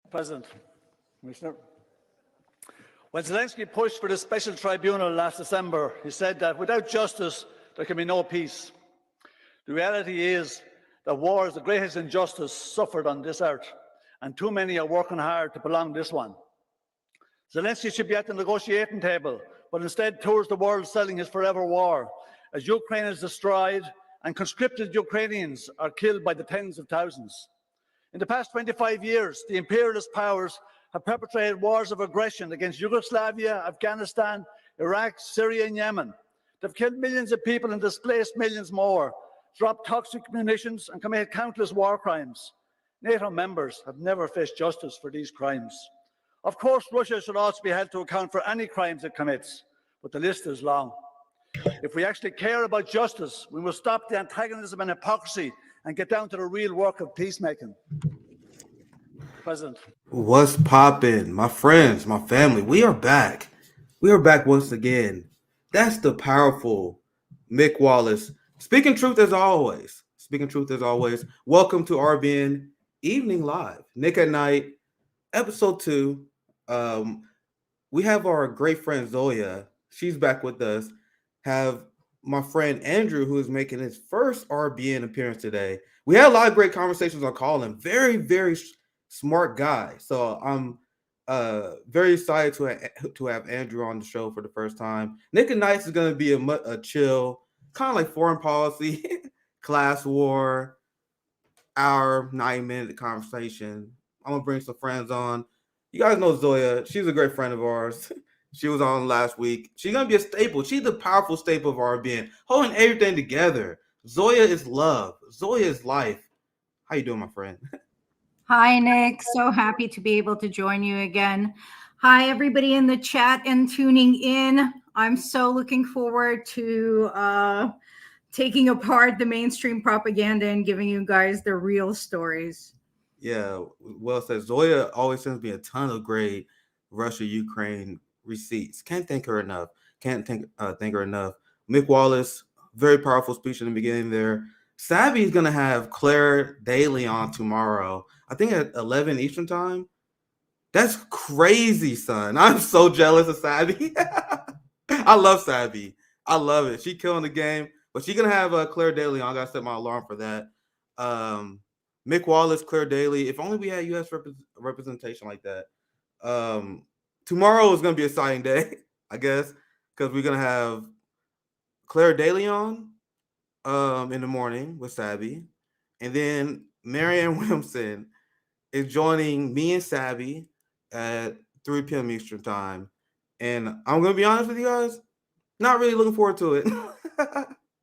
President, Commissioner. When Zelensky pushed for this special tribunal last December, he said that without justice, there can be no peace. The reality is that war is the greatest injustice suffered on this earth, and too many are working hard to prolong this one. Zelensky should be at the negotiating table, but instead tours the world selling his forever war, as Ukraine is destroyed and conscripted Ukrainians are killed by the tens of thousands. In the past 25 years, the imperialist powers have perpetrated wars of aggression against Yugoslavia, Afghanistan, Iraq, Syria, and Yemen. They've killed millions of people and displaced millions more, dropped toxic munitions, and committed countless war crimes. NATO members have never faced justice for these crimes. Of course, Russia should also be held to account for any crimes it commits, but the list is long. If we actually care about justice, we must stop the antagonism and hypocrisy and get down to the real work of peacemaking. President. What's poppin'? My friends, my family, we are back. We are back once again. That's the powerful Mick Wallace. Speaking truth as always. Speaking truth as always. Welcome to RBN Evening Live. Nick at Night, episode 2. We have our great friend Zoya. She's back with us. Have my friend Andrew, who is making his first RBN appearance today. We had a lot of great conversations on calling. Very, very smart guy. So I'm very excited to have Andrew on the show for the first time. Nick and Nights is going to be a chill, kind of like foreign policy, class war, hour, 9-minute conversation. I'm going to bring some friends on. You guys know Zoya. She's a great friend of ours. She was on last week. She's going to be a staple. She's the powerful staple of RBN, holding everything together. Zoya is love. Zoya is life. How you doing, my friend? Hi, Nick. So happy to be able to join you again. Hi, everybody in the chat and tuning in. I'm so looking forward to taking apart the mainstream propaganda and giving you guys the real stories. Yeah, well said. Zoya always sends me a ton of great Russia-Ukraine receipts. Can't thank her enough. Can't thank her enough. Mick Wallace, very powerful speech in the beginning there. Savvy is going to have Claire Daly on tomorrow, I think at 11 Eastern time. That's crazy, son. I'm so jealous of Savvy. I love Savvy. I love it. She killing the game. But she's going to have Claire Daly on. I got to set my alarm for that. Mick Wallace, Claire Daly. If only we had U.S. representation like that. Tomorrow is going to be a exciting day, I guess, because we're going to have Claire Daly on in the morning with Savvy. And then Marianne Williamson is joining me and Savvy at 3 p.m. Eastern time. And I'm going to be honest with you guys, not really looking forward to it.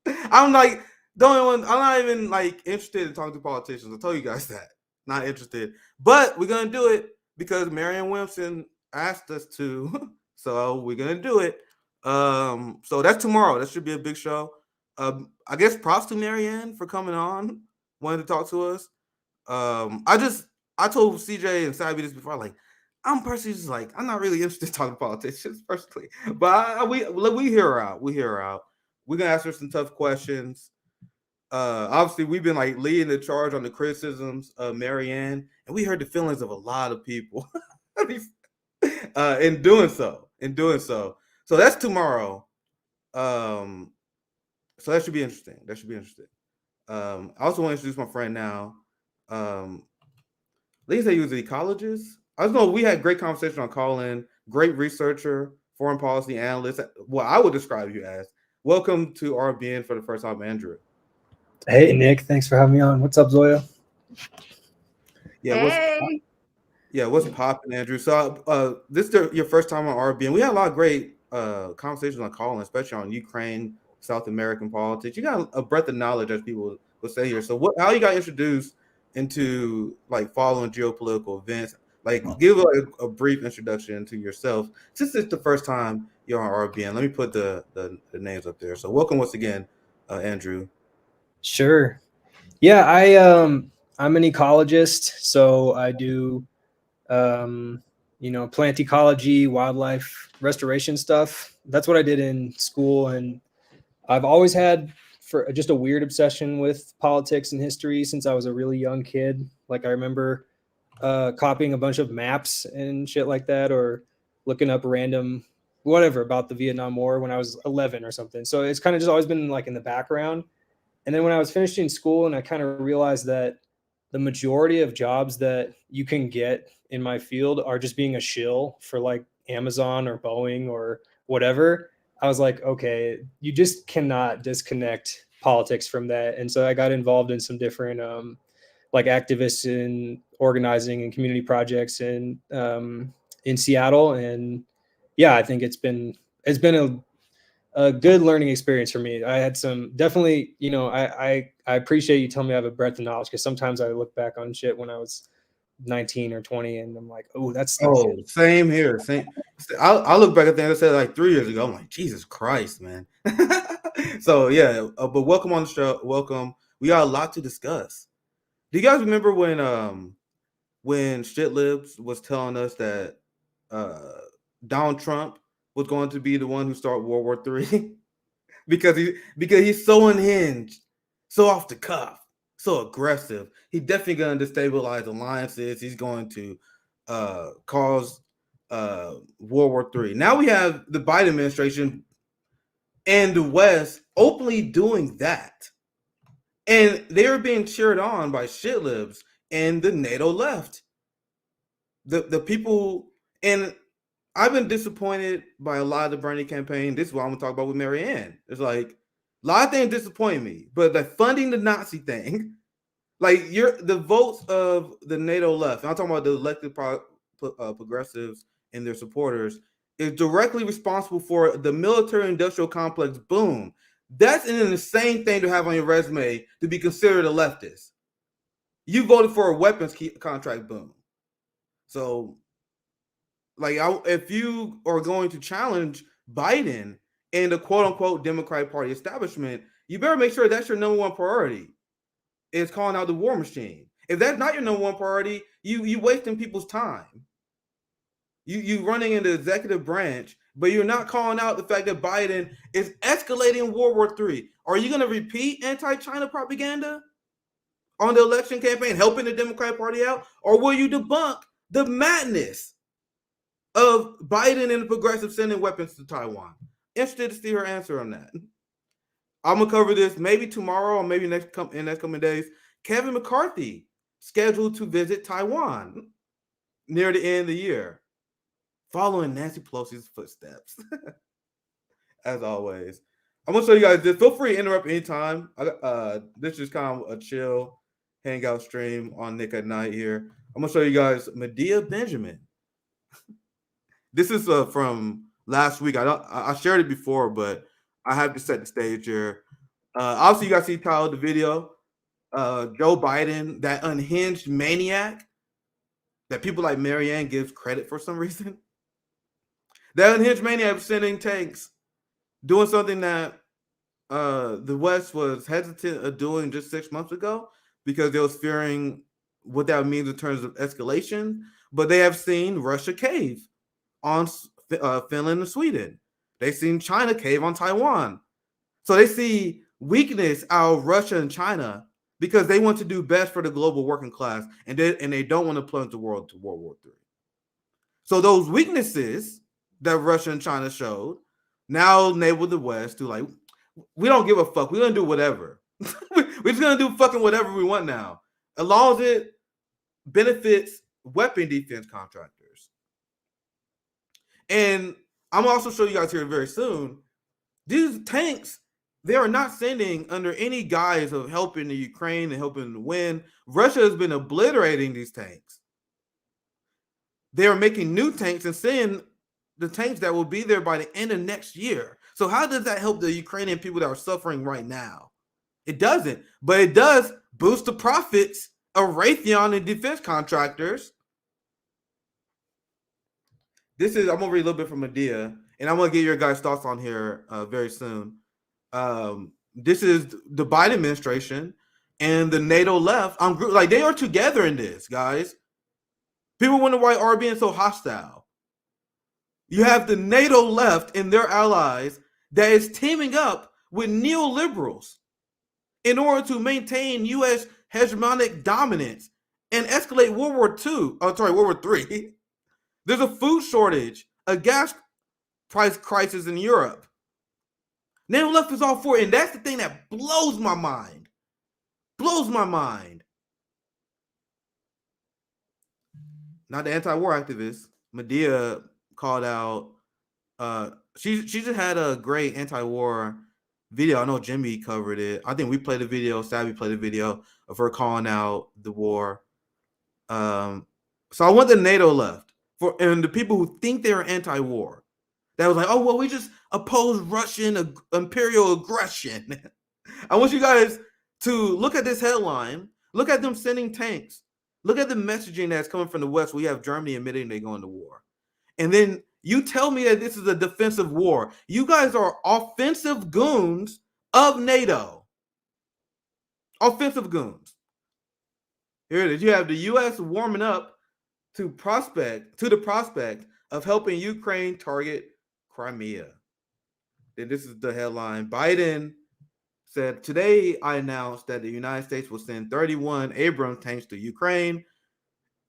I'm not even like interested in talking to politicians. I'll tell you guys that. Not interested. But we're going to do it because Marianne Williamson asked us to. So we're going to do it. So that's tomorrow. That should be a big show. I guess props to Marianne for coming on, wanting to talk to us. I told CJ and Savvy this before, like, I'm personally just like, I'm not really interested in talking politicians personally, but we hear her out. We hear her out. We're gonna ask her some tough questions. Obviously, we've been like leading the charge on the criticisms of Marianne, and we heard the feelings of a lot of people in doing so. So that's tomorrow. So that should be interesting. I also want to introduce my friend now. They say he was an ecologist. I just know we had great conversation on call-in. Great researcher, foreign policy analyst. What I would describe you as. Welcome to RBN for the first time, Andrew. Hey, Nick. Thanks for having me on. What's up, Zoya? Yeah. Hey. What's popping, Andrew? So this is your first time on RBN. We had a lot of great conversations on call-in, especially on Ukraine, South American politics. You got a breadth of knowledge, as people would say here. So how you got introduced into like following geopolitical events? Like, give a brief introduction to yourself. Since it's the first time you're on RBN, let me put the names up there. So welcome once again, Andrew. Sure. Yeah, I'm an ecologist, so I do plant ecology, wildlife restoration stuff. That's what I did in school, and I've always had just a weird obsession with politics and history since I was a really young kid. Like, I remember copying a bunch of maps and shit like that, or looking up random whatever about the Vietnam War when I was 11 or something. So it's kind of just always been like in the background. And then when I was finishing school and I kind of realized that the majority of jobs that you can get in my field are just being a shill for like Amazon or Boeing or whatever, I was like, okay, you just cannot disconnect politics from that. And so I got involved in some different like activists in organizing and community projects in Seattle. And yeah, I think it's been a good learning experience for me. I had some definitely, you know, I appreciate you telling me I have a breadth of knowledge, because sometimes I look back on shit when I was 19 or 20 and I'm like, oh, that's same here. Same. I look back at things I said like 3 years ago. I'm like, Jesus Christ, man. So yeah, but welcome on the show. Welcome. We got a lot to discuss. Do you guys remember when Shitlibs was telling us that Donald Trump was going to be the one who started World War III? because he's so unhinged, so off the cuff, so aggressive. He's definitely going to destabilize alliances. He's going to cause World War III. Now we have the Biden administration and the West openly doing that. And they were being cheered on by shitlibs and the NATO left. The people, and I've been disappointed by a lot of the Bernie campaign. This is what I'm gonna talk about with Marianne. It's like a lot of things disappoint me, but the funding the Nazi thing, like the votes of the NATO left, and I'm talking about the elected progressives and their supporters, is directly responsible for the military-industrial complex boom. That's an insane thing to have on your resume to be considered a leftist. You voted for a weapons contract boom. So, like, if you are going to challenge Biden and the quote-unquote Democratic Party establishment, you better make sure that's your number one priority. It's calling out the war machine. If that's not your number one priority, you wasting people's time. You running in the executive branch, but you're not calling out the fact that Biden is escalating World War III. Are you going to repeat anti-China propaganda on the election campaign, helping the Democratic Party out? Or will you debunk the madness of Biden and the progressives sending weapons to Taiwan? Interested to see her answer on that. I'm going to cover this maybe tomorrow or maybe in next coming days. Kevin McCarthy scheduled to visit Taiwan near the end of the year, following Nancy Pelosi's footsteps. As always, I'm gonna show you guys this. Feel free to interrupt anytime. This is kind of a chill hangout stream on Nick at Night here. I'm gonna show you guys Medea Benjamin. This is from last week. I shared it before, but I have to set the stage here. Obviously, you guys see title of the video. Joe Biden, that unhinged maniac that people like Marianne gives credit for some reason. That unhinged maniac sending tanks, doing something that the West was hesitant of doing just 6 months ago because they was fearing what that means in terms of escalation. But they have seen Russia cave on Finland and Sweden. They've seen China cave on Taiwan. So they see weakness out of Russia and China because they want to do best for the global working class, and they don't want to plunge the world to World War III. So those weaknesses that Russia and China showed now enable the West to, like, we don't give a fuck. We're going to do whatever. We're just going to do fucking whatever we want now, as long as it benefits weapon defense contractors. And I'm also show you guys here very soon, these tanks, they are not sending under any guise of helping the Ukraine and helping to win. Russia has been obliterating these tanks. They are making new tanks and sending the tanks that will be there by the end of next year. So how does that help the Ukrainian people that are suffering right now? It doesn't, but it does boost the profits of Raytheon and defense contractors. I'm going to read a little bit from Medea, and I'm going to get your guys' thoughts on here very soon. This is the Biden administration and the NATO left. Like, they are together in this, guys. People wonder why RBN is so hostile. You have the NATO left and their allies that is teaming up with neoliberals in order to maintain U.S. hegemonic dominance and escalate World War II. Oh, sorry, World War III. There's a food shortage, a gas price crisis in Europe. NATO left is all for it, and that's the thing that blows my mind. Blows my mind. Not the anti-war activist. Medea called out. She just had a great anti-war video. I know Jimmy covered it. I think we played a video. Savvy played a video of her calling out the war. So I want the NATO left and the people who think they're anti-war. That was like, oh well, we just oppose Russian imperial aggression. I want you guys to look at this headline. Look at them sending tanks. Look at the messaging that's coming from the West. We have Germany admitting they're going to war. And then you tell me that this is a defensive war. You guys are offensive goons of NATO. Offensive goons. Here it is. You have the U.S. warming up to the prospect of helping Ukraine target Crimea. And this is the headline. Biden said, today I announced that the United States will send 31 Abrams tanks to Ukraine,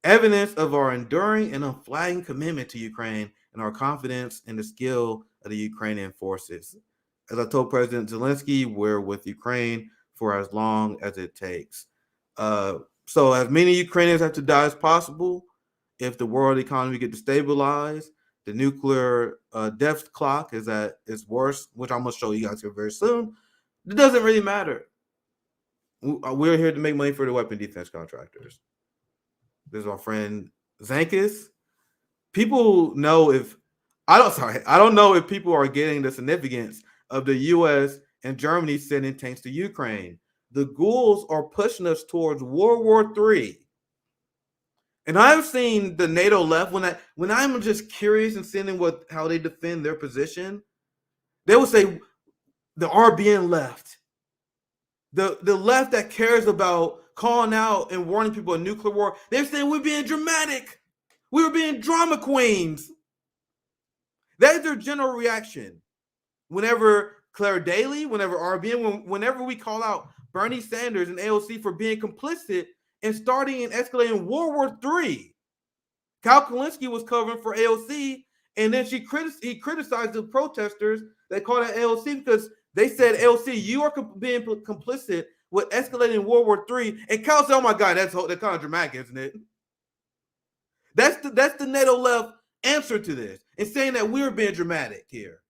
evidence of our enduring and unflagging commitment to Ukraine and our confidence in the skill of the Ukrainian forces. As I told President Zelensky, we're with Ukraine for as long as it takes. So as many Ukrainians have to die as possible, if the world economy gets destabilized, the nuclear death clock is at its worst, which I'm going to show you guys here very soon. It doesn't really matter. We're here to make money for the weapon defense contractors. There's our friend Zankis. People know I don't know if people are getting the significance of the U.S. and Germany sending tanks to Ukraine. The ghouls are pushing us towards World War III. And I've seen the NATO left when I'm just curious and seeing how they defend their position. They will say the RBN left, the left that cares about calling out and warning people of nuclear war. They're saying we're being dramatic. We were being drama queens. That is their general reaction. Whenever Claire Daly, whenever RBN, whenever we call out Bernie Sanders and AOC for being complicit in starting and escalating World War III. Kyle Kulinski was covering for AOC, and then he criticized the protesters that called out AOC because they said, AOC, you are being complicit with escalating World War III. And Kyle said, oh my God, that's kind of dramatic, isn't it? That's the NATO left answer to this, and saying that we're being dramatic here.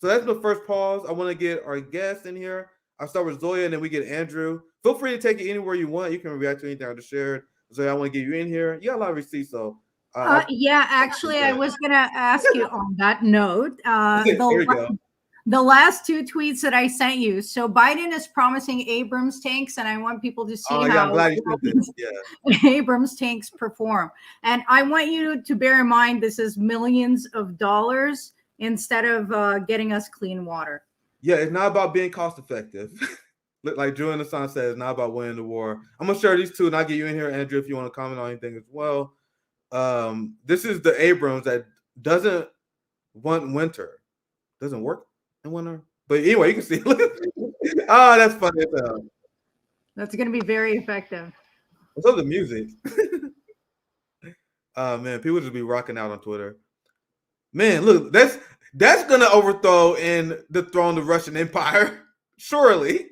So that's the first pause. I want to get our guests in here. I'll start with Zoya, and then we get Andrew. Feel free to take it anywhere you want. You can react to anything I just shared. Zoya, I want to get you in here. You got a lot of receipts, so. Yeah, actually, I was going to ask you on that note. There we go. The last two tweets that I sent you. So Biden is promising Abrams tanks, and I want people to see how I'm glad you said this. Yeah. Abrams tanks perform. And I want you to bear in mind this is millions of dollars instead of getting us clean water. Yeah, it's not about being cost effective. Like Julian Assange said, it's not about winning the war. I'm gonna share these two, and I'll get you in here, Andrew, if you want to comment on anything as well. This is the Abrams that doesn't want winter, doesn't work in winter. But anyway, you can see. Oh, that's funny as hell. That's gonna be very effective. What's up with the music? Man, people just be rocking out on Twitter. Man, look, that's gonna overthrow and dethrone the Russian Empire, surely.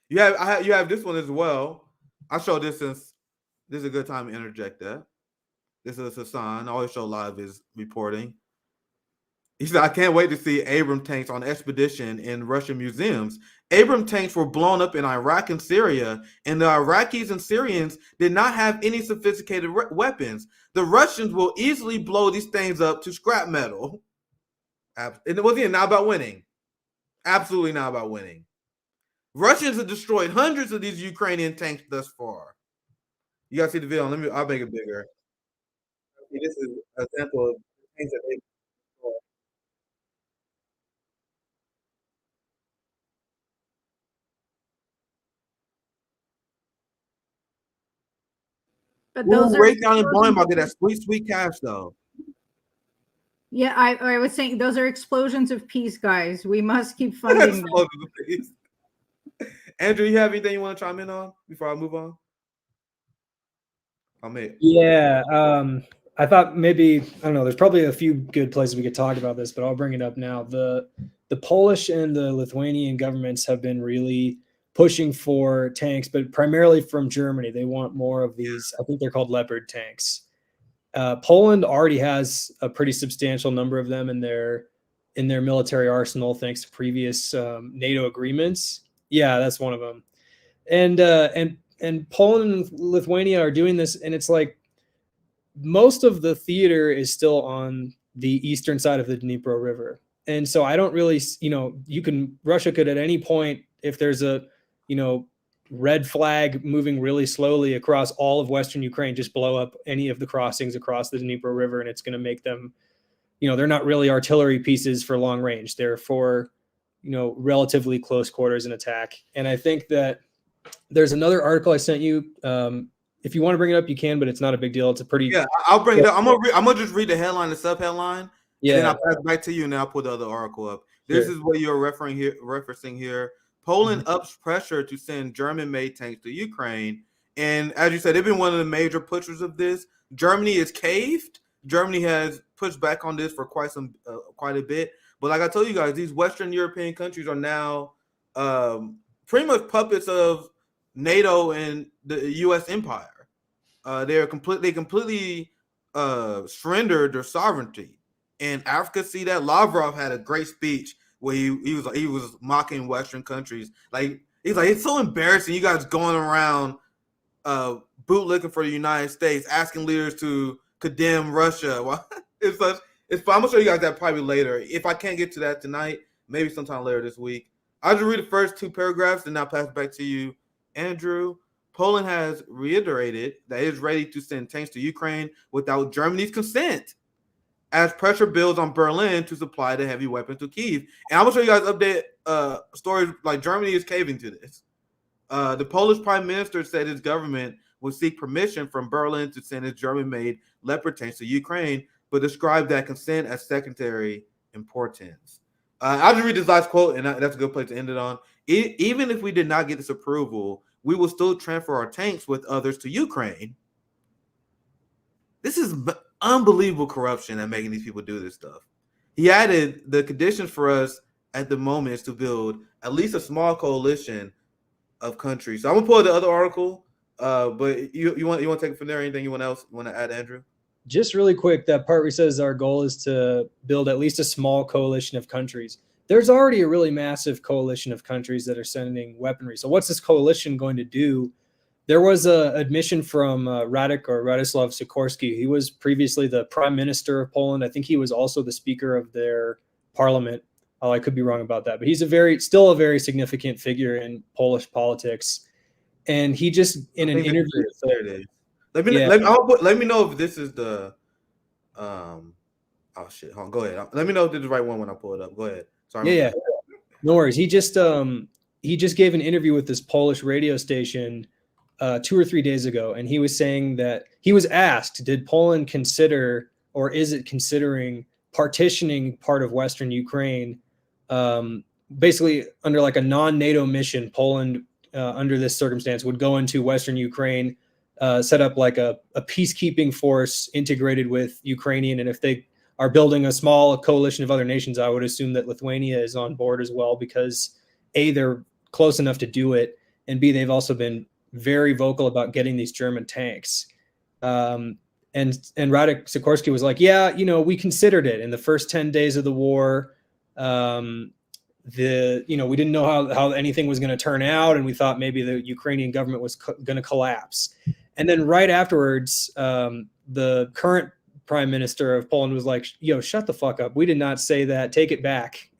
You have this one as well. I showed this since this is a good time to interject that. This is Hassan. I always show a lot of his reporting. He said, I can't wait to see Abrams tanks on expedition in Russian museums. Abrams tanks were blown up in Iraq and Syria, and the Iraqis and Syrians did not have any sophisticated weapons. The Russians will easily blow these things up to scrap metal. And it wasn't not about winning. Absolutely not about winning. Russians have destroyed hundreds of these Ukrainian tanks thus far. You guys see the video? I'll make it bigger. This is an example of things that they destroyed. But those are right down in Boeing, I'll get that sweet cash though. Yeah, I was saying those are explosions of peace, guys. We must keep funding them. Andrew, you have anything you want to chime in on before I move on? Yeah, I thought maybe, I don't know, there's probably a few good places we could talk about this, but I'll bring it up now. The Polish and the Lithuanian governments have been really pushing for tanks, but primarily from Germany. They want more of these, I think they're called Leopard tanks. Poland already has a pretty substantial number of them in their military arsenal, thanks to previous NATO agreements. Yeah, that's one of them. And Poland and Lithuania are doing this, and it's like most of the theater is still on the eastern side of the Dnipro River. And so I don't really, Russia could at any point, if there's a, red flag moving really slowly across all of Western Ukraine, just blow up any of the crossings across the Dnipro River, and it's going to make them, they're not really artillery pieces for long range. They're for, relatively close quarters and attack. And I think that there's another article I sent you. If you want to bring it up, you can, but it's not a big deal. It's a pretty I'll bring it up. I'm gonna just read the headline, the sub-headline, and then I'll pass it back to you, and then I'll put the other article up. This is what you're referencing here. Poland ups pressure to send German-made tanks to Ukraine, and as you said, they've been one of the major pushers of this. Germany is caved. Germany has pushed back on this for quite a bit. But like I told you guys, these Western European countries are now pretty much puppets of NATO and the U.S. empire. They completely surrendered their sovereignty. And Africa see that. Lavrov had a great speech where he was mocking Western countries. Like he's like, it's so embarrassing, you guys going around bootlicking for the United States, asking leaders to condemn Russia. Well, I'm gonna show you guys that probably later. If I can't get to that tonight, maybe sometime later this week. I'll just read the first two paragraphs and I'll pass it back to you, Andrew. Poland has reiterated that it is ready to send tanks to Ukraine without Germany's consent, as pressure builds on Berlin to supply the heavy weapons to Kyiv. And I'm going to show you guys update stories like Germany is caving to this. The Polish prime minister said his government would seek permission from Berlin to send its German-made Leopard tanks to Ukraine, but described that consent as secondary importance. I'll just read this last quote, and that's a good place to end it on. Even if we did not get this approval, we will still transfer our tanks with others to Ukraine. This is unbelievable corruption and making these people do this stuff. He added, the conditions for us at the moment is to build at least a small coalition of countries. So I'm gonna pull the other article, but you want to take it from there? Anything you want to add, Andrew? Just really quick, that part where he says our goal is to build at least a small coalition of countries. There's already a really massive coalition of countries that are sending weaponry. So what's this coalition going to do? There was an admission from Radoslav Sikorski. He was previously the prime minister of Poland. I think he was also the speaker of their parliament. Oh, I could be wrong about that, but he's still a very significant figure in Polish politics. And he just, in an interview, there it is. Let me know if this is the oh shit. Hold on, go ahead. Let me know if this is the right one when I pull it up. Go ahead. Sorry. Yeah. No worries. He just gave an interview with this Polish radio station 2 or 3 days ago, and he was saying that he was asked, did Poland consider, or is it considering, partitioning part of Western Ukraine, basically under like a non-NATO mission? Poland, under this circumstance, would go into Western Ukraine, set up like a peacekeeping force integrated with Ukrainian, and if they are building a small coalition of other nations, I would assume that Lithuania is on board as well, because A, they're close enough to do it, and B, they've also been very vocal about getting these German tanks. And Radek Sikorski was like, yeah, we considered it in the first 10 days of the war. We didn't know how anything was going to turn out, and we thought maybe the Ukrainian government was going to collapse. And then right afterwards, the current prime minister of Poland was like, yo, shut the fuck up. We did not say that. Take it back.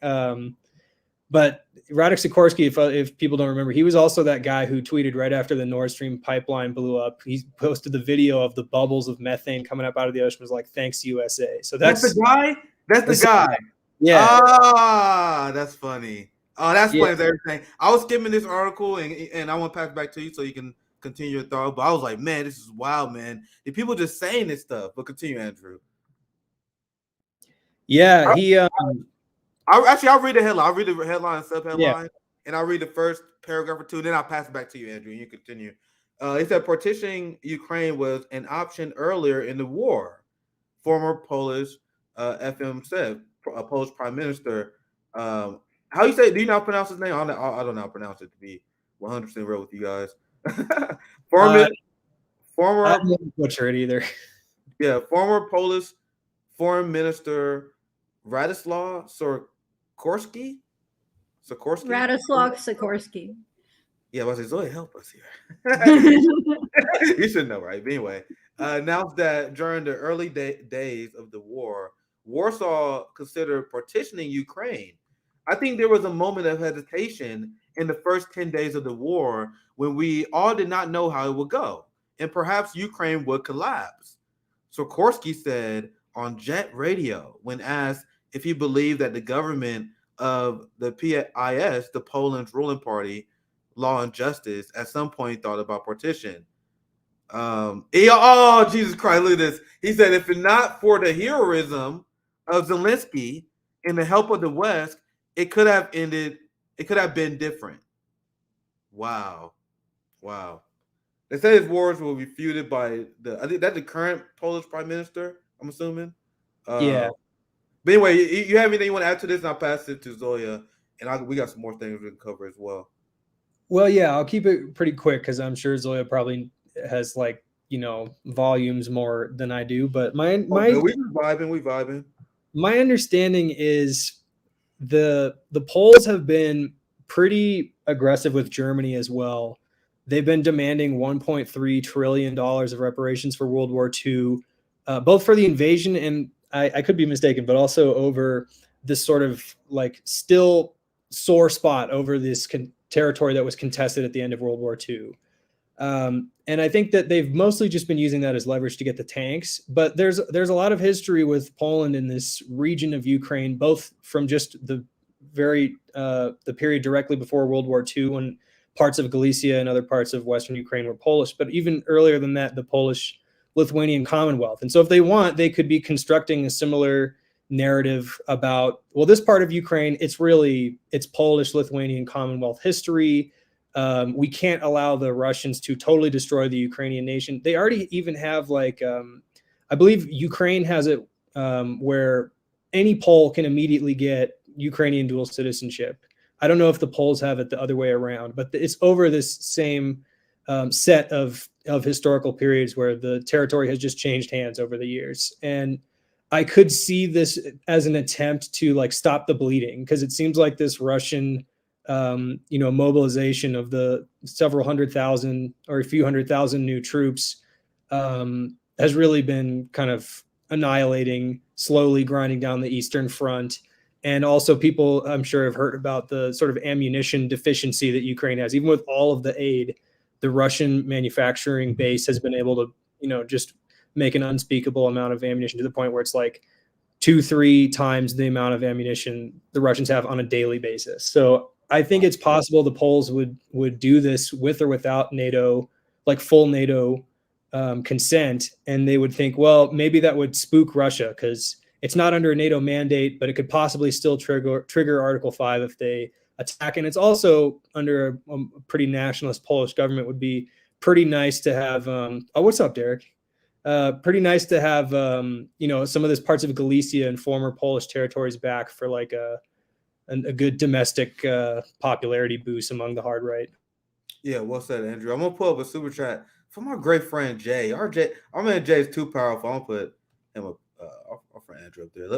But Radek Sikorski, if people don't remember, he was also that guy who tweeted right after the Nord Stream pipeline blew up. He posted the video of the bubbles of methane coming up out of the ocean, was like, thanks, USA. So that's the guy? That's the guy. Yeah. Ah, that's funny. Oh, that explains everything. I was skimming this article, and I want to pass it back to you so you can continue your thought. But I was like, man, this is wild, man. The people just saying this stuff. But continue, Andrew. Yeah, I'll read the headline. I'll read the headline and sub-headline, and I'll read the first paragraph or two, and then I'll pass it back to you, Andrew, and you continue. He said partitioning Ukraine was an option earlier in the war. Former Polish FM said, Polish Prime Minister. How you say? Do you not pronounce his name? I don't know how to pronounce it, to be 100% real with you guys. former, I don't butcher it either. Yeah, former Polish Foreign Minister Radoslaw Sikorski. Radoslaw Sikorski. Yeah, I was like, Zoe, help us here. You should know, right? But anyway, announced that during the early days of the war, Warsaw considered partitioning Ukraine. I think there was a moment of hesitation in the first 10 days of the war when we all did not know how it would go, and perhaps Ukraine would collapse. Sikorski said on Jet Radio when asked if he believed that the government of the PIS, the Poland's ruling party, Law and Justice, at some point thought about partition. Oh, Jesus Christ, look at this. He said, if it not for the heroism of Zelensky and the help of the West, it could have been different. Wow. They say his wars will be feuded by I think that's the current Polish Prime Minister, I'm assuming. Yeah. But anyway, you have anything you want to add to this? And I'll pass it to Zoya, and we got some more things we can cover as well. Well, yeah, I'll keep it pretty quick because I'm sure Zoya probably has volumes more than I do. But we vibing. My understanding is the Poles have been pretty aggressive with Germany as well. They've been demanding $1.3 trillion of reparations for World War II, both for the invasion and I could be mistaken, but also over this sort of still sore spot over this territory that was contested at the end of World War II. And I think that they've mostly just been using that as leverage to get the tanks. But there's a lot of history with Poland in this region of Ukraine, both from just the period directly before World War II when parts of Galicia and other parts of Western Ukraine were Polish, but even earlier than that, the Polish-Lithuanian Commonwealth. And so if they want, they could be constructing a similar narrative about, well, this part of Ukraine, it's Polish-Lithuanian Commonwealth history. We can't allow the Russians to totally destroy the Ukrainian nation. They already even have I believe Ukraine has it where any Pole can immediately get Ukrainian dual citizenship. I don't know if the Poles have it the other way around, but it's over this same set of historical periods where the territory has just changed hands over the years. And I could see this as an attempt to stop the bleeding, because it seems like this Russian mobilization of the several hundred thousand or a few 100,000 new troops has really been kind of annihilating, slowly grinding down the Eastern Front. And also people, I'm sure, have heard about the sort of ammunition deficiency that Ukraine has. Even with all of the aid, the Russian manufacturing base has been able to, just make an unspeakable amount of ammunition to the point where it's 2-3 times the amount of ammunition the Russians have on a daily basis. So I think it's possible the Poles would do this with or without NATO, full NATO consent. And they would think, well, maybe that would spook Russia because it's not under a NATO mandate, but it could possibly still trigger Article 5 if they attack. And it's also under a pretty nationalist Polish government. Would be pretty nice to have. What's up, Derek? Pretty nice to have some of these parts of Galicia and former Polish territories back for a good domestic popularity boost among the hard right. Yeah, well said, Andrew. I'm gonna pull up a super chat from our great friend Jay. Our man Jay is too powerful. I'm gonna put him up. Our friend Andrew up there.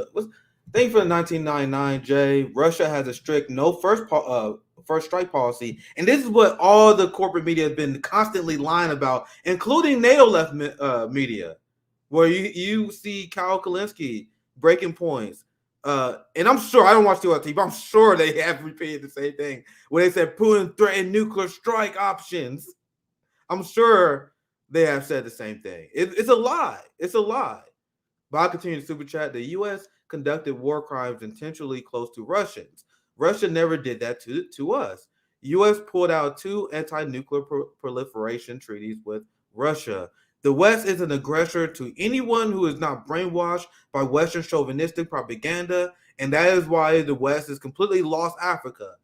Thank you for the 1999, Jay. Russia has a strict no first strike policy, and this is what all the corporate media has been constantly lying about, including NATO left media, where you see Kyle Kalinske breaking points. And I'm sure I don't watch TLT, but I'm sure they have repeated the same thing where they said Putin threatened nuclear strike options. I'm sure they have said the same thing. It's a lie. It's a lie. But I'll continue to super chat. The U.S. conducted war crimes intentionally close to Russians. Russia never did that to us. U.S. pulled out 2 anti-nuclear proliferation treaties with Russia. The West is an aggressor to anyone who is not brainwashed by Western chauvinistic propaganda, and that is why the West has completely lost Africa.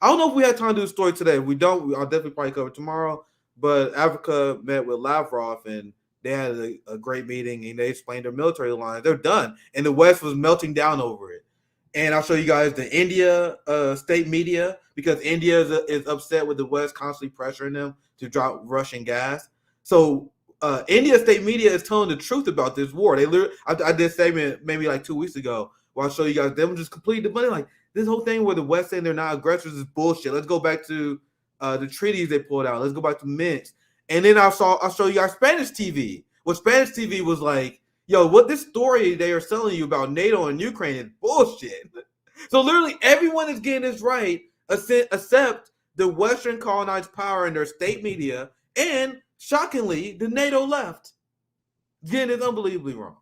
I don't know if we had time to do a story today. If we don't, I'll definitely probably cover it tomorrow. but Africa met with Lavrov and they had a great meeting and they explained their military lines. They're done. And the West was melting down over it. And I'll show you guys the India state media, because India is upset with the West constantly pressuring them to drop Russian gas. So India state media is telling the truth about this war. They literally, I did a statement maybe like 2 weeks ago where I'll show you guys them just completely money. Like this whole thing where the West saying they're not aggressors is bullshit. Let's go back to the treaties they pulled out. Let's go back to Minsk. And then I'll show you guys Spanish TV. What Spanish TV was like, yo, what this story they are selling you about NATO and Ukraine is bullshit. So literally everyone is getting this right, except the Western colonized power and their state media, and shockingly, the NATO left. Getting this unbelievably wrong.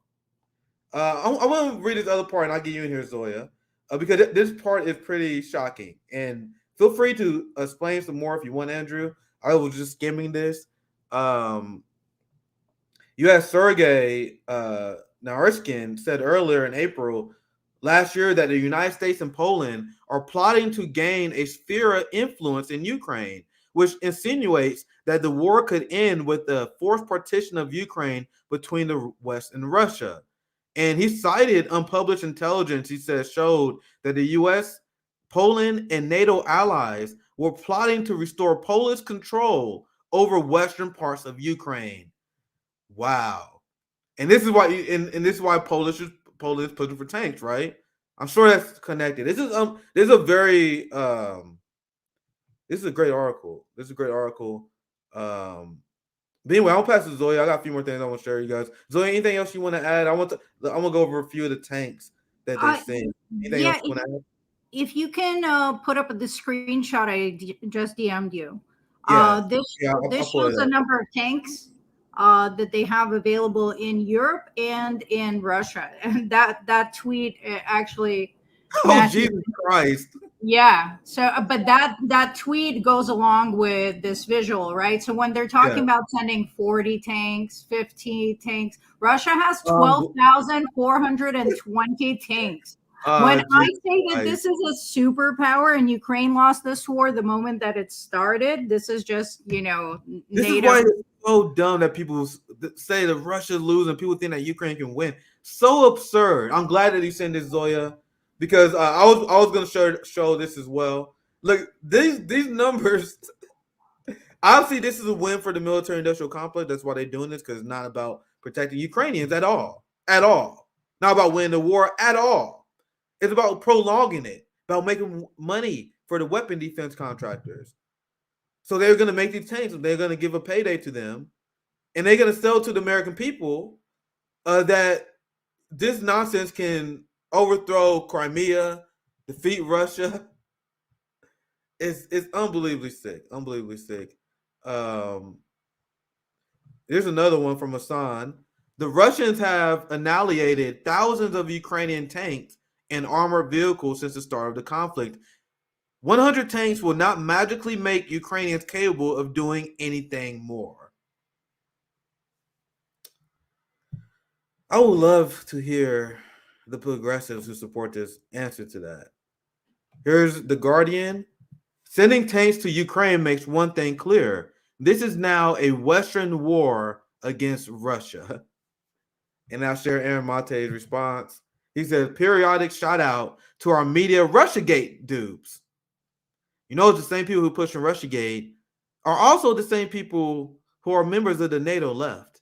I want to read this other part, and I'll get you in here, Zoya, because this part is pretty shocking. And feel free to explain some more if you want, Andrew. I was just skimming this. You had Sergei Naryshkin said earlier in April last year that the United States and Poland are plotting to gain a sphere of influence in Ukraine, which insinuates that the war could end with the forced partition of Ukraine between the West and Russia. And he cited unpublished intelligence, he says, showed that the U.S., Poland, and NATO allies were plotting to restore Polish control over western parts of Ukraine. Wow. And this is why this is why Poland is pushing for tanks, right? I'm sure that's connected. This is a great article. This is a great article. But anyway, I'll pass to Zoya. I got a few more things I want to share with you guys. Zoya, anything else you want to add? I'm gonna go over a few of the tanks that they've seen. Anything else you want to add? If you can put up the screenshot I just DM'd you. This shows a number of tanks that they have available in Europe and in Russia. And that tweet actually. Oh, Jesus Christ. Yeah. So, but that tweet goes along with this visual, right? So when they're talking about sending 40 tanks, 50 tanks, Russia has 12,420 tanks. When I say that this is a superpower and Ukraine lost this war the moment that it started, this is just, This NATO. is why it's so dumb that people say that Russia's losing. People think that Ukraine can win. So absurd. I'm glad that you sent this, Zoya, because I was going to show this as well. Look, these numbers. Obviously, this is a win for the military-industrial complex. That's why they're doing this, because it's not about protecting Ukrainians at all. At all. Not about winning the war at all. It's about prolonging it, about making money for the weapon defense contractors. So they're going to make these tanks, and they're going to give a payday to them, and they're going to sell to the American people that this nonsense can overthrow Crimea, defeat Russia. It's unbelievably sick. Unbelievably sick. Here's another one from Hassan. The Russians have annihilated thousands of Ukrainian tanks and armored vehicles since the start of the conflict. 100 tanks will not magically make Ukrainians capable of doing anything more. I would love to hear the progressives who support this answer to that. Here's The Guardian. Sending tanks to Ukraine makes one thing clear. This is now a Western war against Russia. And I'll share Aaron Mate's response. He says, periodic shout out to our media Russiagate dupes. You know, the same people who push in Russiagate are also the same people who are members of the NATO left.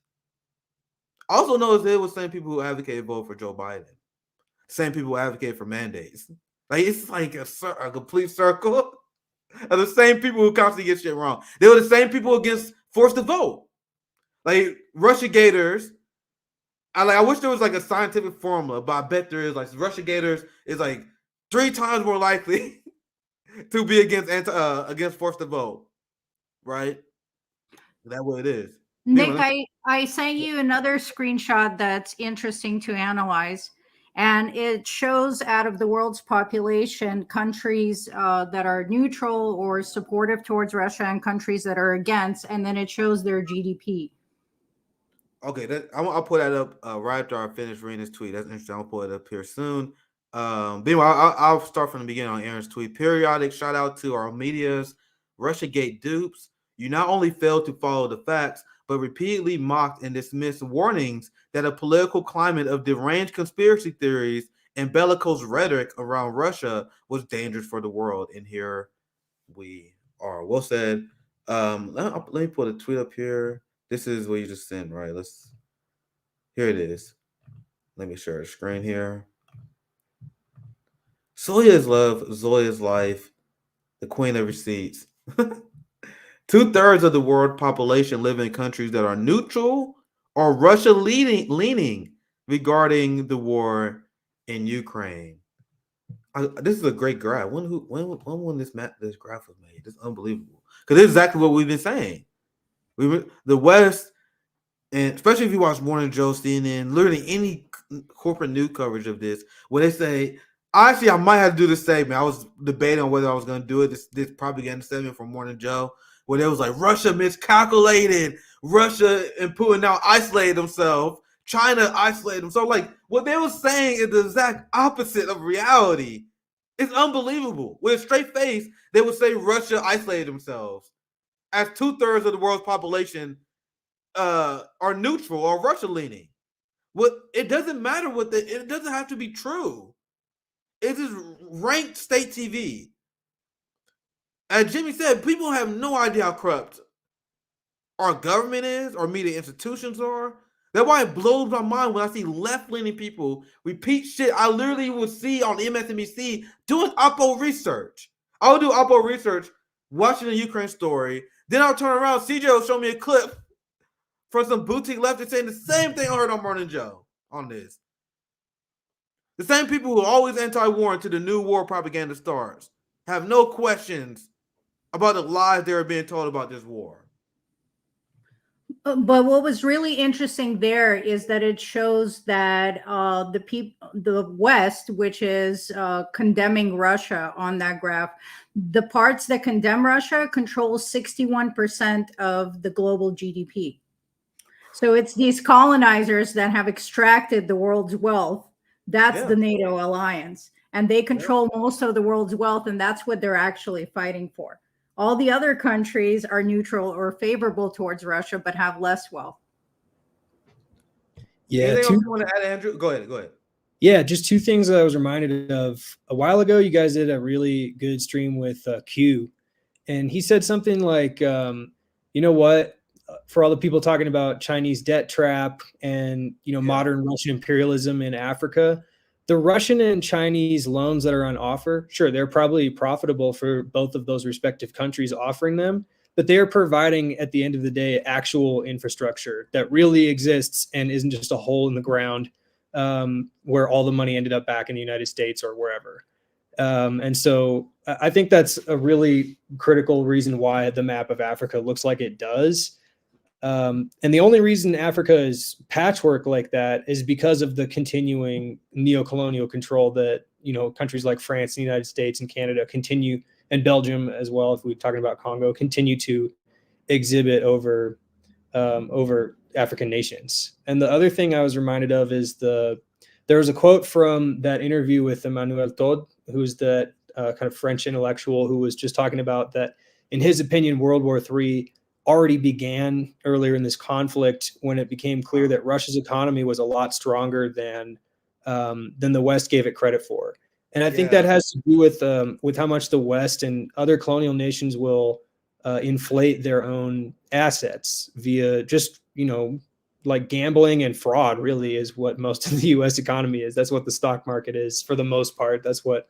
Also notice it was the same people who advocated vote for Joe Biden. Same people who advocate for mandates. Like, it's like a complete circle of the same people who constantly get shit wrong. They were the same people against forced to vote. Like, Russiagators. I wish there was like a scientific formula, but I bet there is. Like, Russiagators is like 3 times more likely to be against forced to vote, right? That's what it is. Nick, I sent you another screenshot that's interesting to analyze, and it shows out of the world's population countries that are neutral or supportive towards Russia and countries that are against, and then it shows their GDP. Okay, I'll pull that up right after I finish reading this tweet. That's interesting. I'll pull it up here soon. But anyway, I'll start from the beginning on Aaron's tweet. Periodic shout out to our media's Russiagate dupes. You not only failed to follow the facts, but repeatedly mocked and dismissed warnings that a political climate of deranged conspiracy theories and bellicose rhetoric around Russia was dangerous for the world. And here we are. Well said. Let me put a tweet up here. This is what you just sent, right? Here it is. Let me share the screen here. Zoya is love, Zoya is life, the queen of receipts. 2/3 of the world population live in countries that are neutral or Russia leaning regarding the war in Ukraine. This is a great graph. When this graph was made? This is unbelievable. Because this is exactly what we've been saying. The West, and especially if you watch Morning Joe, CNN, literally any corporate news coverage of this, where they say, actually, I might have to do this segment. I was debating on whether I was going to do it. This propaganda segment from Morning Joe, where they was like, Russia miscalculated. Russia and Putin now isolated themselves. China isolated themselves. Like, what they were saying is the exact opposite of reality. It's unbelievable. With a straight face, they would say Russia isolated themselves. As 2/3 of the world's population are neutral or Russia leaning. It doesn't matter it doesn't have to be true. It is ranked state TV. As Jimmy said, people have no idea how corrupt our government is, our media institutions are. That's why it blows my mind when I see left-leaning people repeat shit I literally would see on MSNBC doing Oppo research. I would do Oppo research, watching the Ukraine story. Then I'll turn around, CJ will show me a clip from some boutique leftists saying the same thing I heard on Morning Joe on this. The same people who are always anti-war until the new war propaganda starts have no questions about the lies they are being told about this war. But what was really interesting there is that it shows that the West, which is condemning Russia on that graph, the parts that condemn Russia control 61% of the global GDP. So it's these colonizers that have extracted the world's wealth. That's the NATO alliance. And they control most of the world's wealth, and that's what they're actually fighting for. All the other countries are neutral or favorable towards Russia, but have less wealth. Yeah. Anything else you want to add, Andrew? Go ahead. Yeah, just two things that I was reminded of. A while ago, you guys did a really good stream with Q, and he said something like, you know what, for all the people talking about Chinese debt trap and, modern Russian imperialism in Africa, the Russian and Chinese loans that are on offer, sure, they're probably profitable for both of those respective countries offering them, but they are providing, at the end of the day, actual infrastructure that really exists and isn't just a hole in the ground where all the money ended up back in the United States or wherever. And so I think that's a really critical reason why the map of Africa looks like it does. And the only reason Africa is patchwork like that is because of the continuing neo-colonial control that, countries like France, the United States, and Canada continue, and Belgium as well, if we're talking about Congo, continue to exhibit over African nations. And the other thing I was reminded of is there was a quote from that interview with Emmanuel Todd, who's that kind of French intellectual who was just talking about that, in his opinion, World War III already began earlier in this conflict when it became clear that Russia's economy was a lot stronger than the West gave it credit for. And I think that has to do with how much the West and other colonial nations will inflate their own assets via just, like gambling and fraud really is what most of the U.S. economy is. That's what the stock market is for the most part. That's what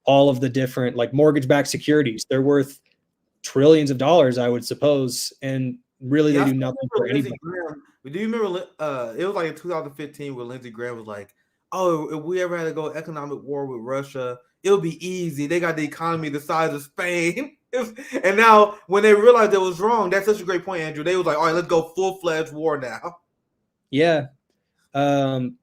all of the different like mortgage-backed securities, they're worth trillions of dollars, I would suppose, and really they do nothing for anybody. Do you remember? It was like in 2015 where Lindsey Graham was like, "Oh, if we ever had to go economic war with Russia, it'll be easy. They got the economy the size of Spain." And now, when they realized it was wrong, that's such a great point, Andrew. They was like, "All right, let's go full-fledged war now." Yeah, and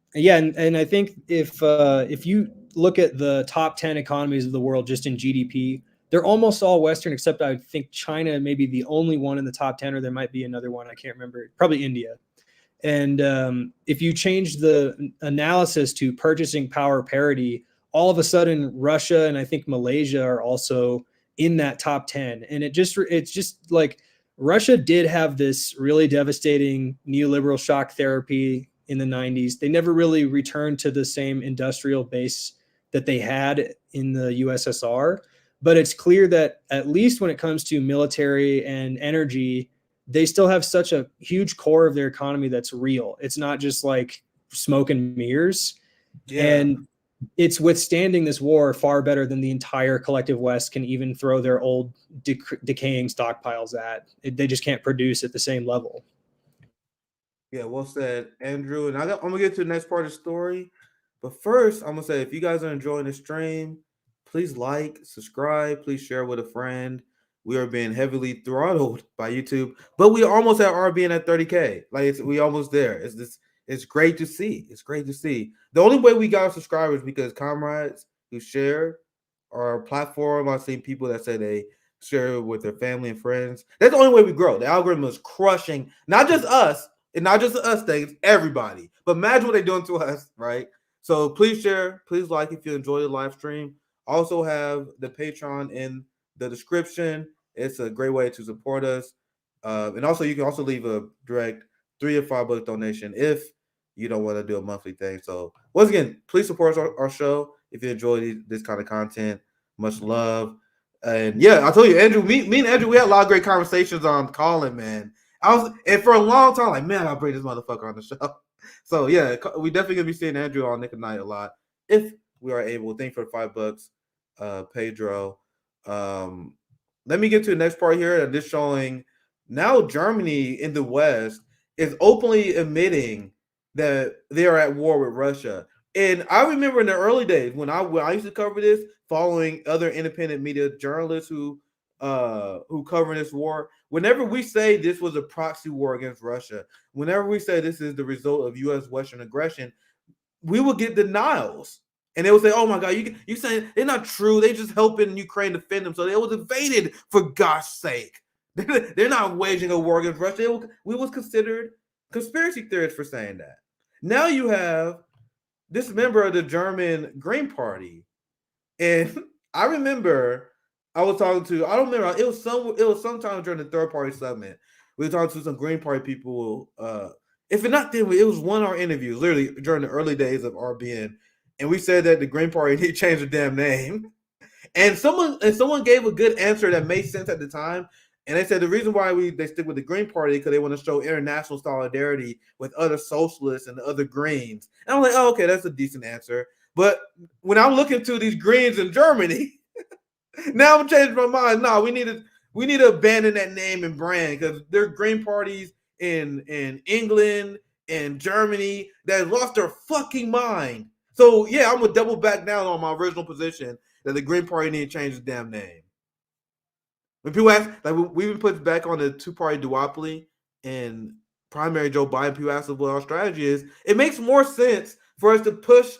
I think if you look at the top 10 economies of the world just in GDP, they're almost all Western, except I think China may be the only one in the top 10, or there might be another one. I can't remember. Probably India. And if you change the analysis to purchasing power parity, all of a sudden Russia and I think Malaysia are also in that top 10. And it's just like Russia did have this really devastating neoliberal shock therapy in the 90s. They never really returned to the same industrial base that they had in the USSR. But it's clear that at least when it comes to military and energy, they still have such a huge core of their economy that's real. It's not just like smoke and mirrors. Yeah. And it's withstanding this war far better than the entire collective West can even throw their old decaying stockpiles at. They just can't produce at the same level. Yeah, well said, Andrew. And I'm gonna get to the next part of the story, but first I'm gonna say, if you guys are enjoying the stream, please like, subscribe, please share with a friend. We are being heavily throttled by YouTube, but we almost at RBN at 30K. Like we almost there. It's great to see. It's great to see. The only way we got subscribers because comrades who share our platform. I've seen people that say they share with their family and friends. That's the only way we grow. The algorithm is crushing not just us, and not just us things, everybody. But imagine what they're doing to us, right? So please share, please like if you enjoy the live stream. Also have the Patreon in the description. It's a great way to support us. And also you can also leave a direct $3 or $5 donation if you don't want to do a monthly thing. So once again, please support our show if you enjoy this kind of content. Much love. And yeah, I told you, Andrew, me and Andrew, we had a lot of great conversations on calling, man. And for a long time, like, man, I'll bring this motherfucker on the show. So yeah, we definitely gonna be seeing Andrew on Nick and Night a lot if we are able. Thank you for the $5, Pedro. Let me get to the next part here. This showing now Germany in the West is openly admitting that they are at war with Russia. And I remember in the early days when I used to cover this, following other independent media journalists who cover this war. Whenever we say this was a proxy war against Russia, whenever we say this is the result of U.S. Western aggression, we will get denials. And they will say, oh my God, you saying they're not true. They just helping Ukraine defend them. So they was invaded for God's sake. They're not waging a war against Russia. We was considered conspiracy theorists for saying that. Now you have this member of the German Green Party. And I remember I was talking to, I don't remember, it was sometime during the third party summit. We were talking to some Green Party people. If it not then, it was one of our interviews, literally during the early days of RBN. And we said that the Green Party need to change the damn name. And someone gave a good answer that made sense at the time. And they said the reason why they stick with the Green Party because they want to show international solidarity with other socialists and other Greens. And I'm like, oh, okay, that's a decent answer. But when I'm looking to these Greens in Germany, now I'm changing my mind. No, we need to abandon that name and brand because there are Green parties in England and Germany that have lost their fucking mind. So yeah, I'm gonna double back down on my original position that the Green Party need to change the damn name. When people ask, like we've been put back on the two-party duopoly and primary Joe Biden, people ask us what our strategy is. It makes more sense for us to push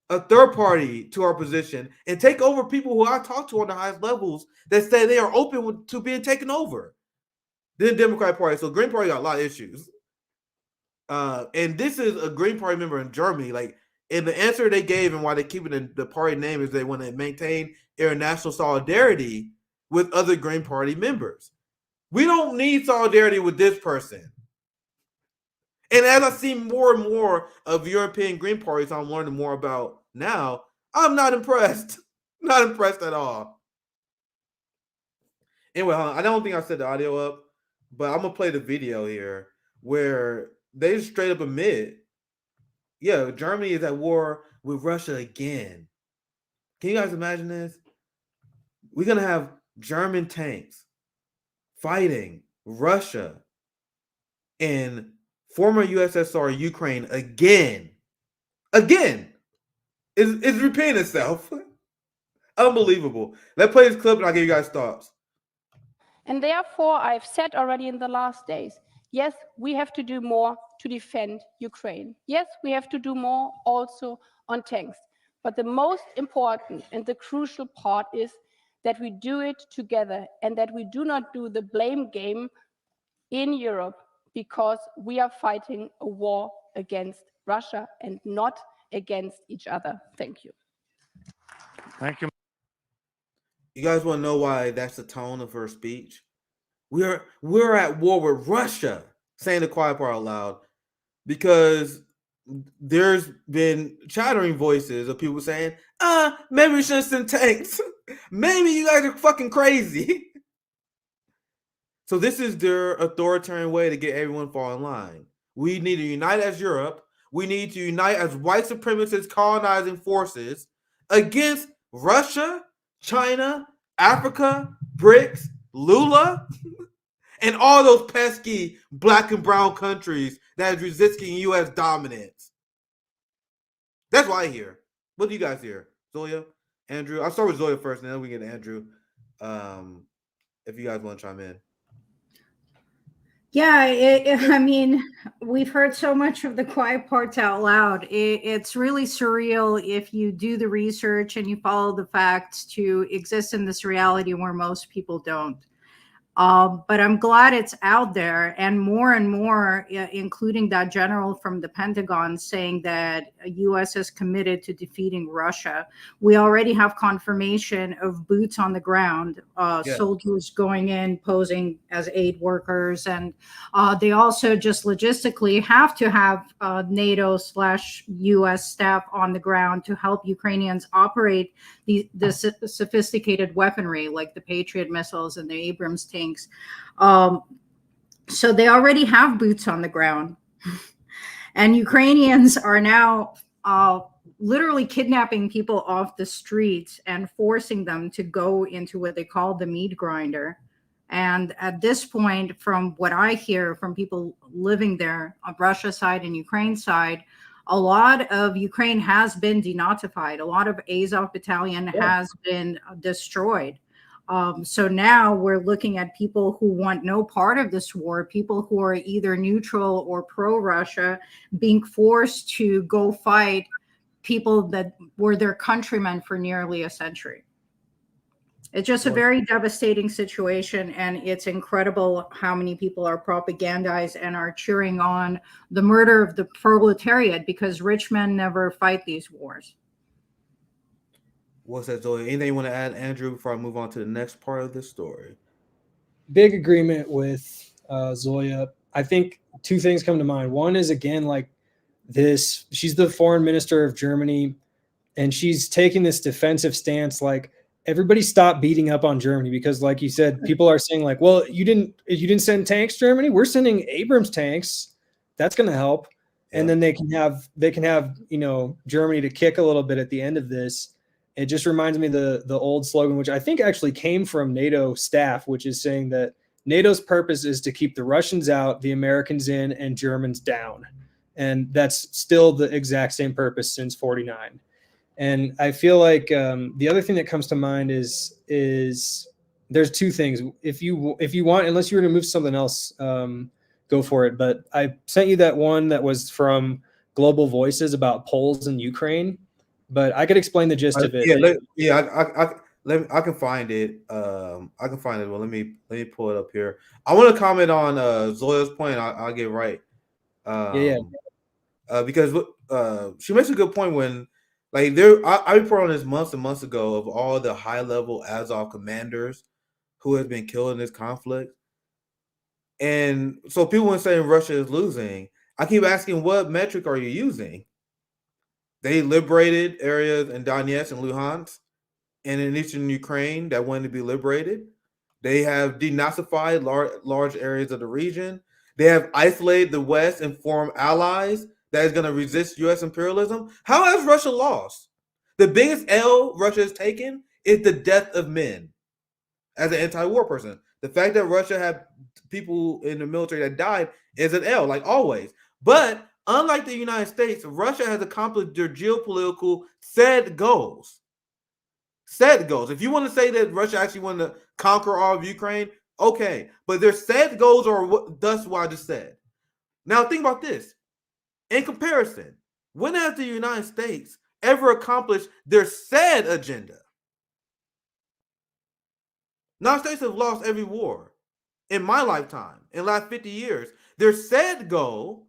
a third party to our position and take over people who I talk to on the highest levels that say they are open to being taken over. Then Democratic Party. So Green Party got a lot of issues. And this is a Green Party member in Germany. Like, and the answer they gave and why they keep it in the party name is they want to maintain international solidarity with other Green Party members. We don't need solidarity with this person. And as I see more and more of European Green Parties I'm learning more about now, I'm not impressed. Not impressed at all. Anyway, I don't think I set the audio up, but I'm going to play the video here where they straight up admit, yeah, Germany is at war with Russia again. Can you guys imagine this? We're going to have German tanks fighting Russia in former USSR Ukraine again. Again. It's repeating itself. Unbelievable. Let's play this clip and I'll give you guys thoughts. And therefore, I've said already in the last days, yes, we have to do more to defend Ukraine. Yes, we have to do more also on tanks. But the most important and the crucial part is that we do it together and that we do not do the blame game in Europe because we are fighting a war against Russia and not against each other. Thank you. Thank you. You guys want to know why that's the tone of her speech? We're at war with Russia, saying the quiet part out loud, because there's been chattering voices of people saying, maybe we shouldn't send tanks. Maybe you guys are fucking crazy. So this is their authoritarian way to get everyone to fall in line. We need to unite as Europe. We need to unite as white supremacist colonizing forces against Russia, China, Africa, BRICS, Lula, and all those pesky black and brown countries that is resisting U.S. dominance. That's what I hear. What do you guys hear? Zoya, Andrew? I'll start with Zoya first, and then we get to Andrew. If you guys want to chime in. Yeah, I mean, we've heard so much of the quiet parts out loud. It's really surreal if you do the research and you follow the facts to exist in this reality where most people don't. But I'm glad it's out there, and more, including that general from the Pentagon saying that the U.S. is committed to defeating Russia. We already have confirmation of boots on the ground, soldiers going in, posing as aid workers. And they also just logistically have to have NATO/U.S. staff on the ground to help Ukrainians operate the sophisticated weaponry like the Patriot missiles and the Abrams tanks. So they already have boots on the ground. And Ukrainians are now literally kidnapping people off the streets and forcing them to go into what they call the meat grinder. And at this point, from what I hear from people living there on Russia side and Ukraine side, a lot of Ukraine has been denazified. A lot of Azov battalion has been destroyed. So now we're looking at people who want no part of this war, people who are either neutral or pro-Russia, being forced to go fight people that were their countrymen for nearly a century. It's just a very devastating situation, and it's incredible how many people are propagandized and are cheering on the murder of the proletariat, because rich men never fight these wars. What's that, Zoe? Anything you want to add, Andrew, before I move on to the next part of this story? Big agreement with Zoya. I think two things come to mind. One is, again, like this, she's the foreign minister of Germany, and she's taking this defensive stance, like, everybody stop beating up on Germany, because, like you said, people are saying, like, well, you didn't send tanks, Germany? We're sending Abrams tanks. That's going to help. Yeah. And then they can have, Germany to kick a little bit at the end of this. It just reminds me of the old slogan, which I think actually came from NATO staff, which is saying that NATO's purpose is to keep the Russians out, the Americans in, and Germans down. And that's still the exact same purpose since 1949. And I feel like the other thing that comes to mind is there's two things. If you want, unless you were to move something else, go for it. But I sent you that one that was from Global Voices about Poles in Ukraine. But I could explain the gist of it. I can find it. I can find it. Well, let me pull it up here. I want to comment on Zoya's point. I'll get right. Because she makes a good point when, like, I reported on this months and months ago of all the high-level Azov commanders who have been killed in this conflict. And so people when saying Russia is losing, I keep asking, what metric are you using? They liberated areas in Donetsk and Luhansk and in eastern Ukraine that wanted to be liberated. They have denazified large areas of the region. They have isolated the West and formed allies that is going to resist U.S. imperialism. How has Russia lost? The biggest L Russia has taken is the death of men. As an anti-war person, the fact that Russia had people in the military that died is an L, like always. But unlike the United States, Russia has accomplished their geopolitical said goals. Said goals. If you want to say that Russia actually wanted to conquer all of Ukraine, okay. But their said goals are thus what I just said. Now think about this. In comparison, when has the United States ever accomplished their said agenda? The United States have lost every war in my lifetime, in the last 50 years. Their said goal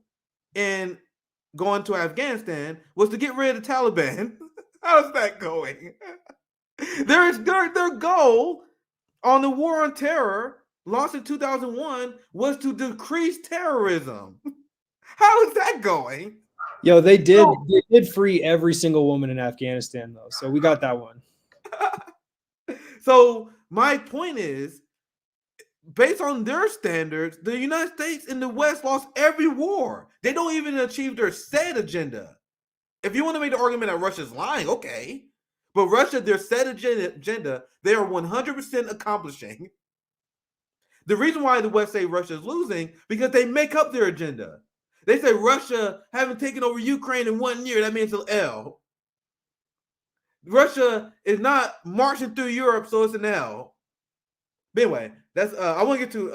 in going to Afghanistan was to get rid of the Taliban. How's that going? Their goal on the war on terror launched in 2001 was to decrease terrorism. How is that going? Yo, they did free every single woman in Afghanistan though, so we got that one. So my point is, based on their standards, the United States and the West lost every war. They don't even achieve their said agenda. If you want to make the argument that Russia's lying, okay. But Russia, their said agenda, they are 100% accomplishing. The reason why the West say Russia is losing, because they make up their agenda. They say Russia having taken over Ukraine in 1 year, that means an L. Russia is not marching through Europe, so it's an L. But anyway, that's I want to get to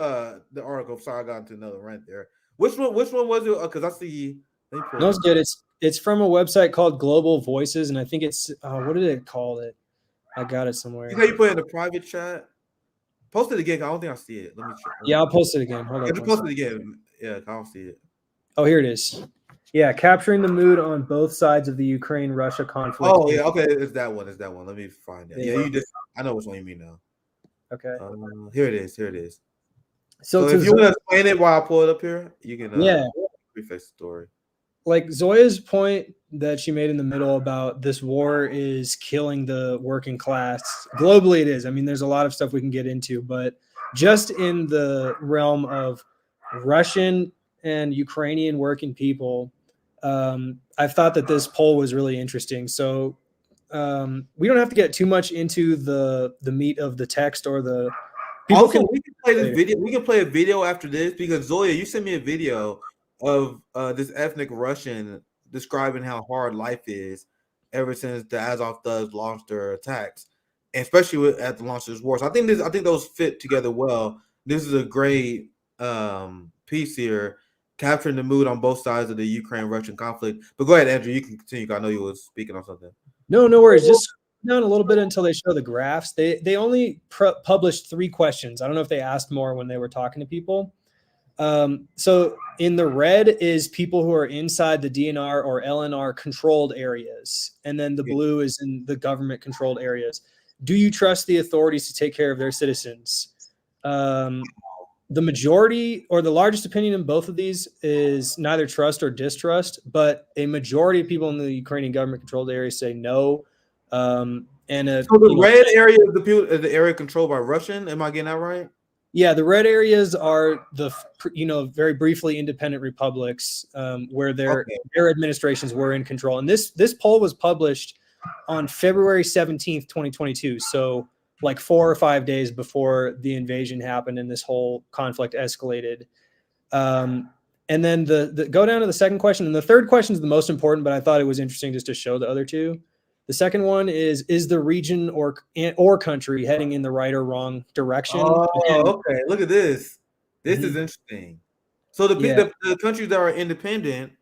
the article. Sorry, I got into another rant there. Which one was it? Because I see. No, it's good. It's from a website called Global Voices, and I think it's what did it call it? I got it somewhere. You know, you put it in the private chat. Post it again. I don't think I see it. Let me check. Yeah, I'll post it again. Hold on. Just post it again. Yeah, I don't see it. Oh, here it is. Yeah, capturing the mood on both sides of the Ukraine-Russia conflict. Oh, yeah, okay, it's that one. It's that one. Let me find it. Yeah, you just. I know which one you mean now. Okay. Here it is. Here it is. So if you want to explain it while I pull it up here, you can. Preface the story. Like Zoya's point that she made in the middle about this war is killing the working class. Globally, it is. I mean, there's a lot of stuff we can get into, but just in the realm of Russian and Ukrainian working people, I thought that this poll was really interesting. So we don't have to get too much into the meat of the text or the. We can play this video. We can play a video after this because Zoya, you sent me a video of this ethnic Russian describing how hard life is ever since the Azov thugs launched their attacks, and especially at the launch of this war. So I think those fit together well. This is a great piece here, capturing the mood on both sides of the Ukraine-Russian conflict. But go ahead, Andrew. You can continue. I know you were speaking on something. No worries. Just down a little bit until they show the graphs. They only published 3 questions. I don't know if they asked more when they were talking to people. So in the red is people who are inside the DNR or LNR controlled areas. And then the blue is in the government controlled areas. Do you trust the authorities to take care of their citizens? The majority or the largest opinion in both of these is neither trust or distrust, but a majority of people in the Ukrainian government controlled areas say no. So the red area is the area controlled by Russian. Am I getting that right? Yeah, the red areas are the very briefly independent republics where their administrations were in control. And this poll was published on February 17th, 2022. So like 4 or 5 days before the invasion happened and this whole conflict escalated. And then the go down to the second question. And the third question is the most important, but I thought it was interesting just to show the other two. The second one is the region or country heading in the right or wrong direction? Oh, okay. Look at this. This is interesting. So the countries that are independent,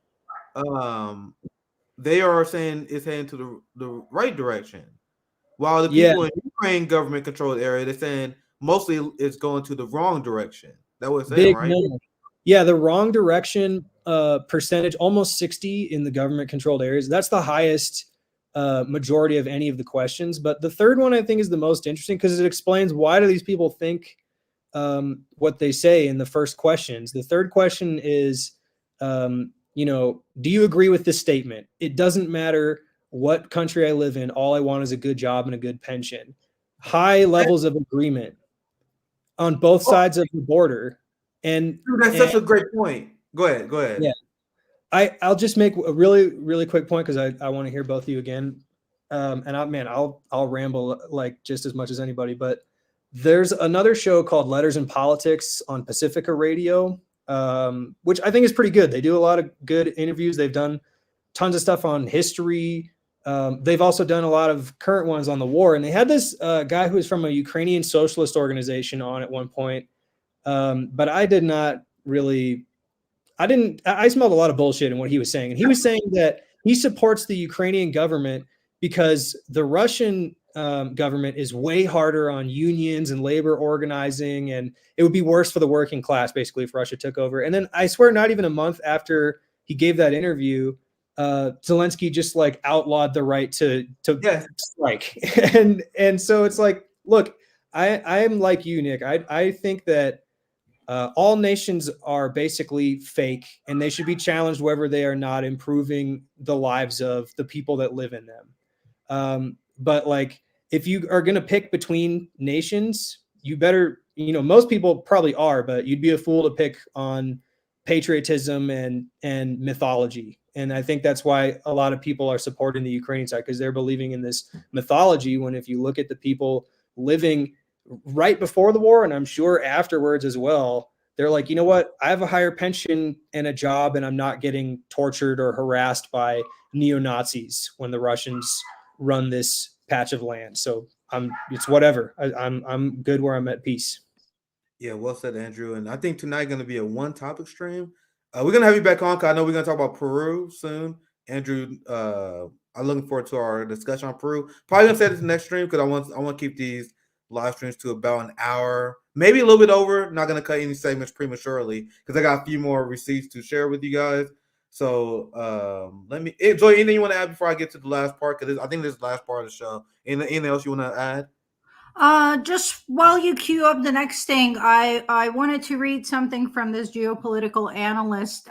they are saying it's heading to the right direction, while the people in Ukraine government controlled area, they're saying mostly it's going to the wrong direction. That was saying, right? No. Yeah, the wrong direction percentage, almost 60 in the government controlled areas. That's the highest majority of any of the questions. But the third one I think is the most interesting because it explains why do these people think what they say in the first questions. The third question is, do you agree with this statement? It doesn't matter what country I live in. All I want is a good job and a good pension. High levels of agreement on both sides of the border. And that's such a great point. Go ahead. Yeah. I'll just make a really, really quick point because I want to hear both of you again. I'll ramble like just as much as anybody, but there's another show called Letters and Politics on Pacifica Radio, which I think is pretty good. They do a lot of good interviews. They've done tons of stuff on history. They've also done a lot of current ones on the war. And they had this guy who was from a Ukrainian socialist organization on at one point. But I did not really... I smelled a lot of bullshit in what he was saying. And he was saying that he supports the Ukrainian government because the Russian government is way harder on unions and labor organizing, and it would be worse for the working class, basically, if Russia took over. And then I swear not even a month after he gave that interview, Zelensky just like outlawed the right to strike. And so it's like, look, I am like you, Nick. I think that All nations are basically fake, and they should be challenged whether they are not improving the lives of the people that live in them. But like, if you are going to pick between nations, you better, most people probably are, but you'd be a fool to pick on patriotism and mythology. And I think that's why a lot of people are supporting the Ukrainian side, because they're believing in this mythology, when if you look at the people living right before the war, and I'm sure afterwards as well, they're like, you know what, I have a higher pension and a job, and I'm not getting tortured or harassed by neo-Nazis when the Russians run this patch of land. So it's whatever. I'm good where I'm at peace. Yeah, well said, Andrew. And I think tonight going to be a one-topic stream. We're going to have you back on, because I know we're going to talk about Peru soon. Andrew, I'm looking forward to our discussion on Peru. Probably going to say this next stream, because I want to keep these live streams to about an hour, maybe a little bit over. Not going to cut any segments prematurely, because I got a few more receipts to share with you guys. So let me, Joy, anything you want to add before I get to the last part? Because I think this is the last part of the show. Anything else you want to add? Just while you queue up the next thing, I wanted to read something from this geopolitical analyst,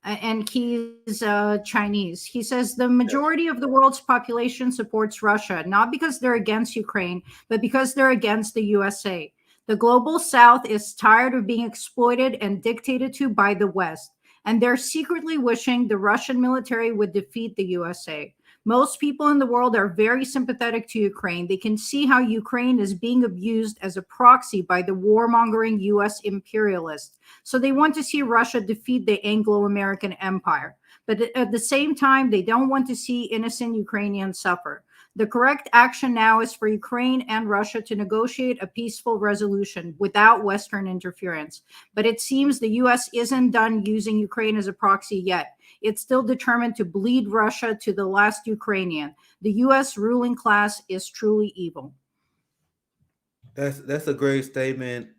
and he's Chinese. He says the majority of the world's population supports Russia, not because they're against Ukraine, but because they're against the USA. The global South is tired of being exploited and dictated to by the West, and they're secretly wishing the Russian military would defeat the USA. Most people in the world are very sympathetic to Ukraine. They can see how Ukraine is being abused as a proxy by the warmongering US imperialists. So they want to see Russia defeat the Anglo-American empire. But at the same time, they don't want to see innocent Ukrainians suffer. The correct action now is for Ukraine and Russia to negotiate a peaceful resolution without Western interference. But it seems the US isn't done using Ukraine as a proxy yet. It's still determined to bleed Russia to the last Ukrainian. The US ruling class is truly evil. That's a great statement.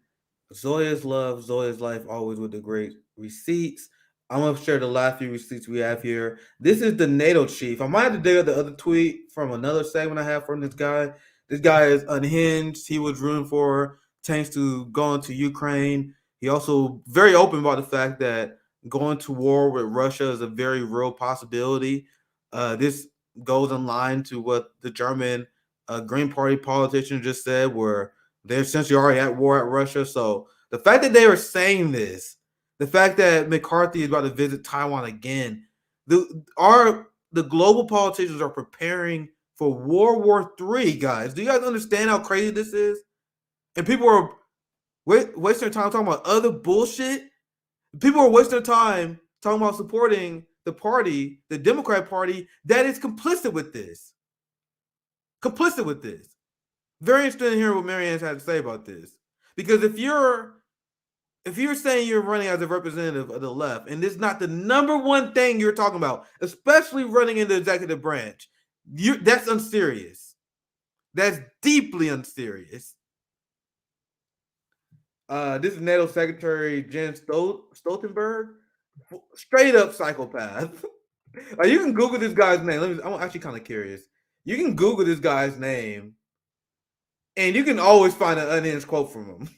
Zoya's love, Zoya's life, always with the great receipts. I'm gonna share the last few receipts we have here. This is the NATO chief. I might have to dig up the other tweet from another segment I have from this guy. This guy is unhinged. He was rooting for tanks to go into Ukraine. He also very open about the fact that going to war with Russia is a very real possibility. This goes in line to what the German Green Party politician just said, where they're essentially already at war at Russia. So the fact that they are saying this, the fact that McCarthy is about to visit Taiwan again, the global politicians are preparing for World War III, guys. Do you guys understand how crazy this is? And people are wasting their time talking about other bullshit. People are wasting their time talking about supporting the party, the Democrat Party, that is complicit with this. Complicit with this. Very interested in hearing what Marianne's had to say about this. Because if you're saying you're running as a representative of the left, and this is not the number one thing you're talking about, especially running in the executive branch, that's unserious. That's deeply unserious. This is NATO Secretary Jens Stoltenberg. Straight up psychopath. You can Google this guy's name. I'm actually kind of curious. You can Google this guy's name, and you can always find an unhinged quote from him.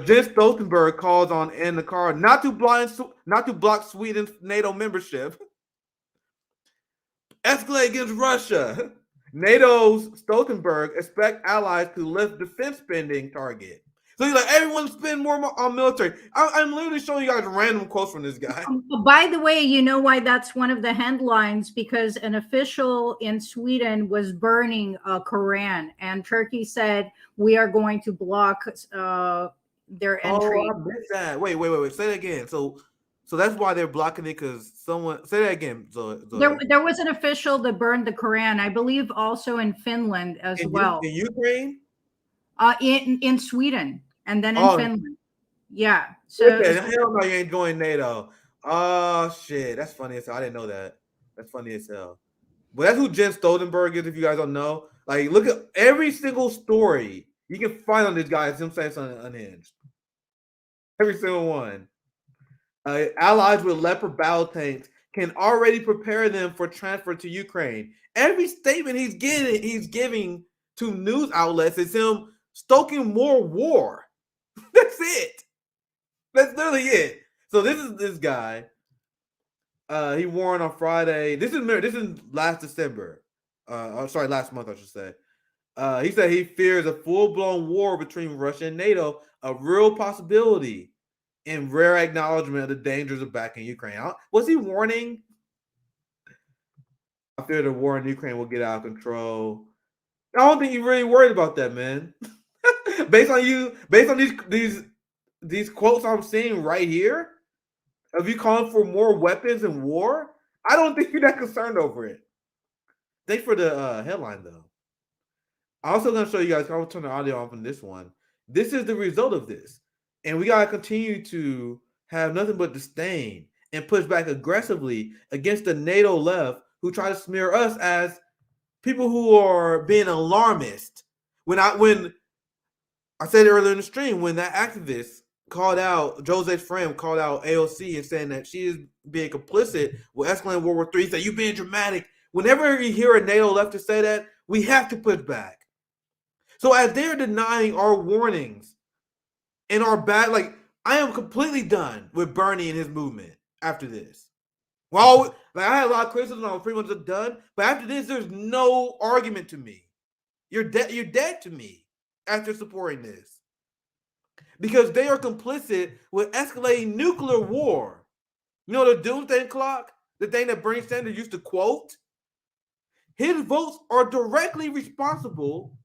Jens Stoltenberg calls on in the car not to block Sweden's NATO membership. Escalate against Russia. NATO's Stoltenberg expect allies to lift defense spending target. So he's like, everyone spend more on military. I'm literally showing you guys random quotes from this guy. By the way, you know why that's one of the headlines? Because an official in Sweden was burning a Quran, and Turkey said, we are going to block their entry. Oh, I missed that. Wait. Say that again. So that's why they're blocking it, because someone, say that again. There was an official that burned the Quran, I believe also in Finland as well. In Ukraine? In Sweden, and then in Finland. Yeah. So hell no, you ain't joining NATO. Oh shit, that's funny as hell. I didn't know that. That's funny as hell. But that's who Jens Stoltenberg is, if you guys don't know. Like, look at every single story you can find on this guy. It's him saying something unhinged. Every single one. Allies with Leopard battle tanks can already prepare them for transfer to Ukraine. Every statement he's giving to news outlets is him stoking more war. That's it. That's literally it. So this is this guy. He warned on Friday. This is last December. Last month, I should say. He said he fears a full-blown war between Russia and NATO, a real possibility, in rare acknowledgement of the dangers of backing Ukraine. Was he warning? I fear the war in Ukraine will get out of control. I don't think you're really worried about that, man. based on these quotes I'm seeing right here, of you calling for more weapons and war, I don't think you're that concerned over it. Thanks for the headline, though. I'm also going to show you guys. I'll turn the audio off on this one. This is the result of this. And we got to continue to have nothing but disdain and push back aggressively against the NATO left who try to smear us as people who are being alarmist. When I said it earlier in the stream, when that activist called out, Jose's friend called out AOC and saying that she is being complicit with escalating World War III, he said, "You being dramatic." Whenever you hear a NATO leftist say that, we have to push back. So as they're denying our warnings and our bad, like, I am completely done with Bernie and his movement after this. Well, like, I had a lot of criticism, I was pretty much done, but after this, there's no argument to me. You're dead to me after supporting this. Because they are complicit with escalating nuclear war. You know the doomsday clock, the thing that Bernie Sanders used to quote? His votes are directly responsible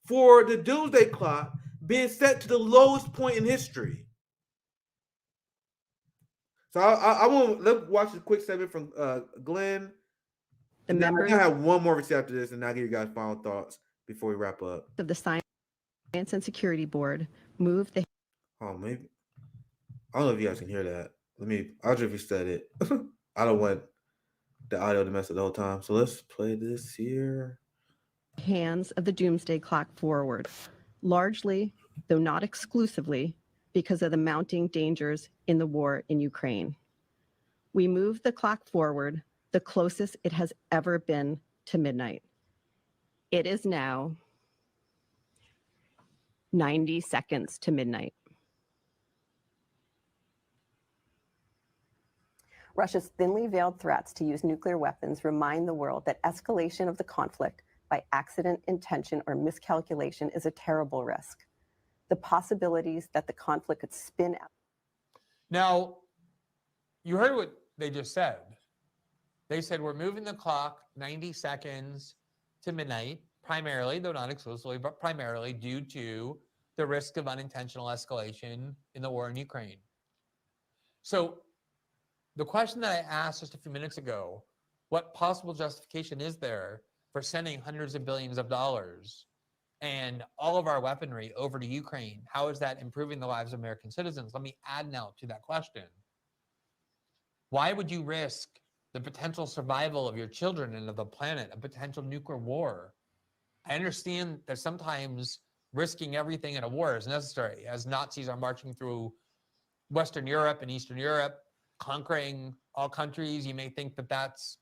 for the doomsday clock being set to the lowest point in history. So let's watch a quick segment from Glenn. The and members I have one more receipt after this, and I'll give you guys final thoughts before we wrap up. of the Science and Security Board moved the Maybe. I don't know if you guys can hear that. I'll just reset it. I don't want the audio to mess up the whole time. So let's play this here. hands of the doomsday clock forward, largely, though not exclusively, because of the mounting dangers in the war in Ukraine. We moved the clock forward the closest it has ever been to midnight. It is now 90 seconds to midnight. Russia's thinly veiled threats to use nuclear weapons remind the world that escalation of the conflict by accident, intention, or miscalculation is a terrible risk. The possibilities that the conflict could spin out. Now, you heard what they just said. They said we're moving the clock 90 seconds to midnight, primarily, though not exclusively, but primarily due to the risk of unintentional escalation in the war in Ukraine. So the question that I asked just a few minutes ago, what possible justification is there for sending hundreds of billions of dollars and all of our weaponry over to Ukraine? How is that improving the lives of American citizens? Let me add now to that question. Why would you risk the potential survival of your children and of the planet, a potential nuclear war? I understand that sometimes risking everything in a war is necessary. As Nazis are marching through Western Europe and Eastern Europe, conquering all countries, you may think that that's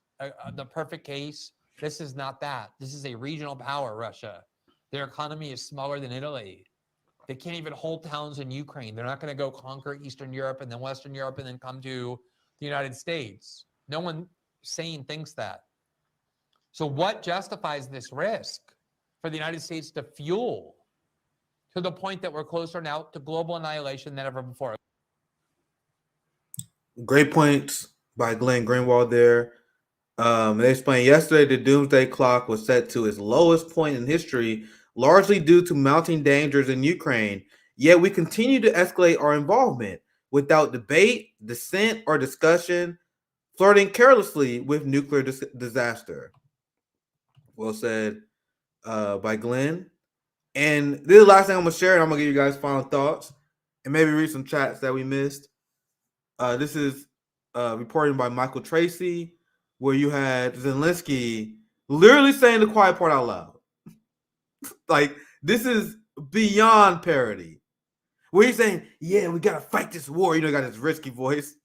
the perfect case. This is not that. This is a regional power, Russia. Their economy is smaller than Italy. They can't even hold towns in Ukraine. They're not going to go conquer Eastern Europe and then Western Europe and then come to the United States. No one sane thinks that. So what justifies this risk for the United States to fuel to the point that we're closer now to global annihilation than ever before? Great points by Glenn Greenwald there. They explained yesterday the doomsday clock was set to its lowest point in history, largely due to mounting dangers in Ukraine. Yet we continue to escalate our involvement without debate, dissent, or discussion, flirting carelessly with nuclear disaster. Well said by Glenn. And this is the last thing I'm going to share, and I'm going to give you guys final thoughts and maybe read some chats that we missed. This is reported by Michael Tracy, where you had Zelensky literally saying the quiet part out loud. Like, this is beyond parody. Where he's saying, yeah, we got to fight this war. You know, he got his risky voice.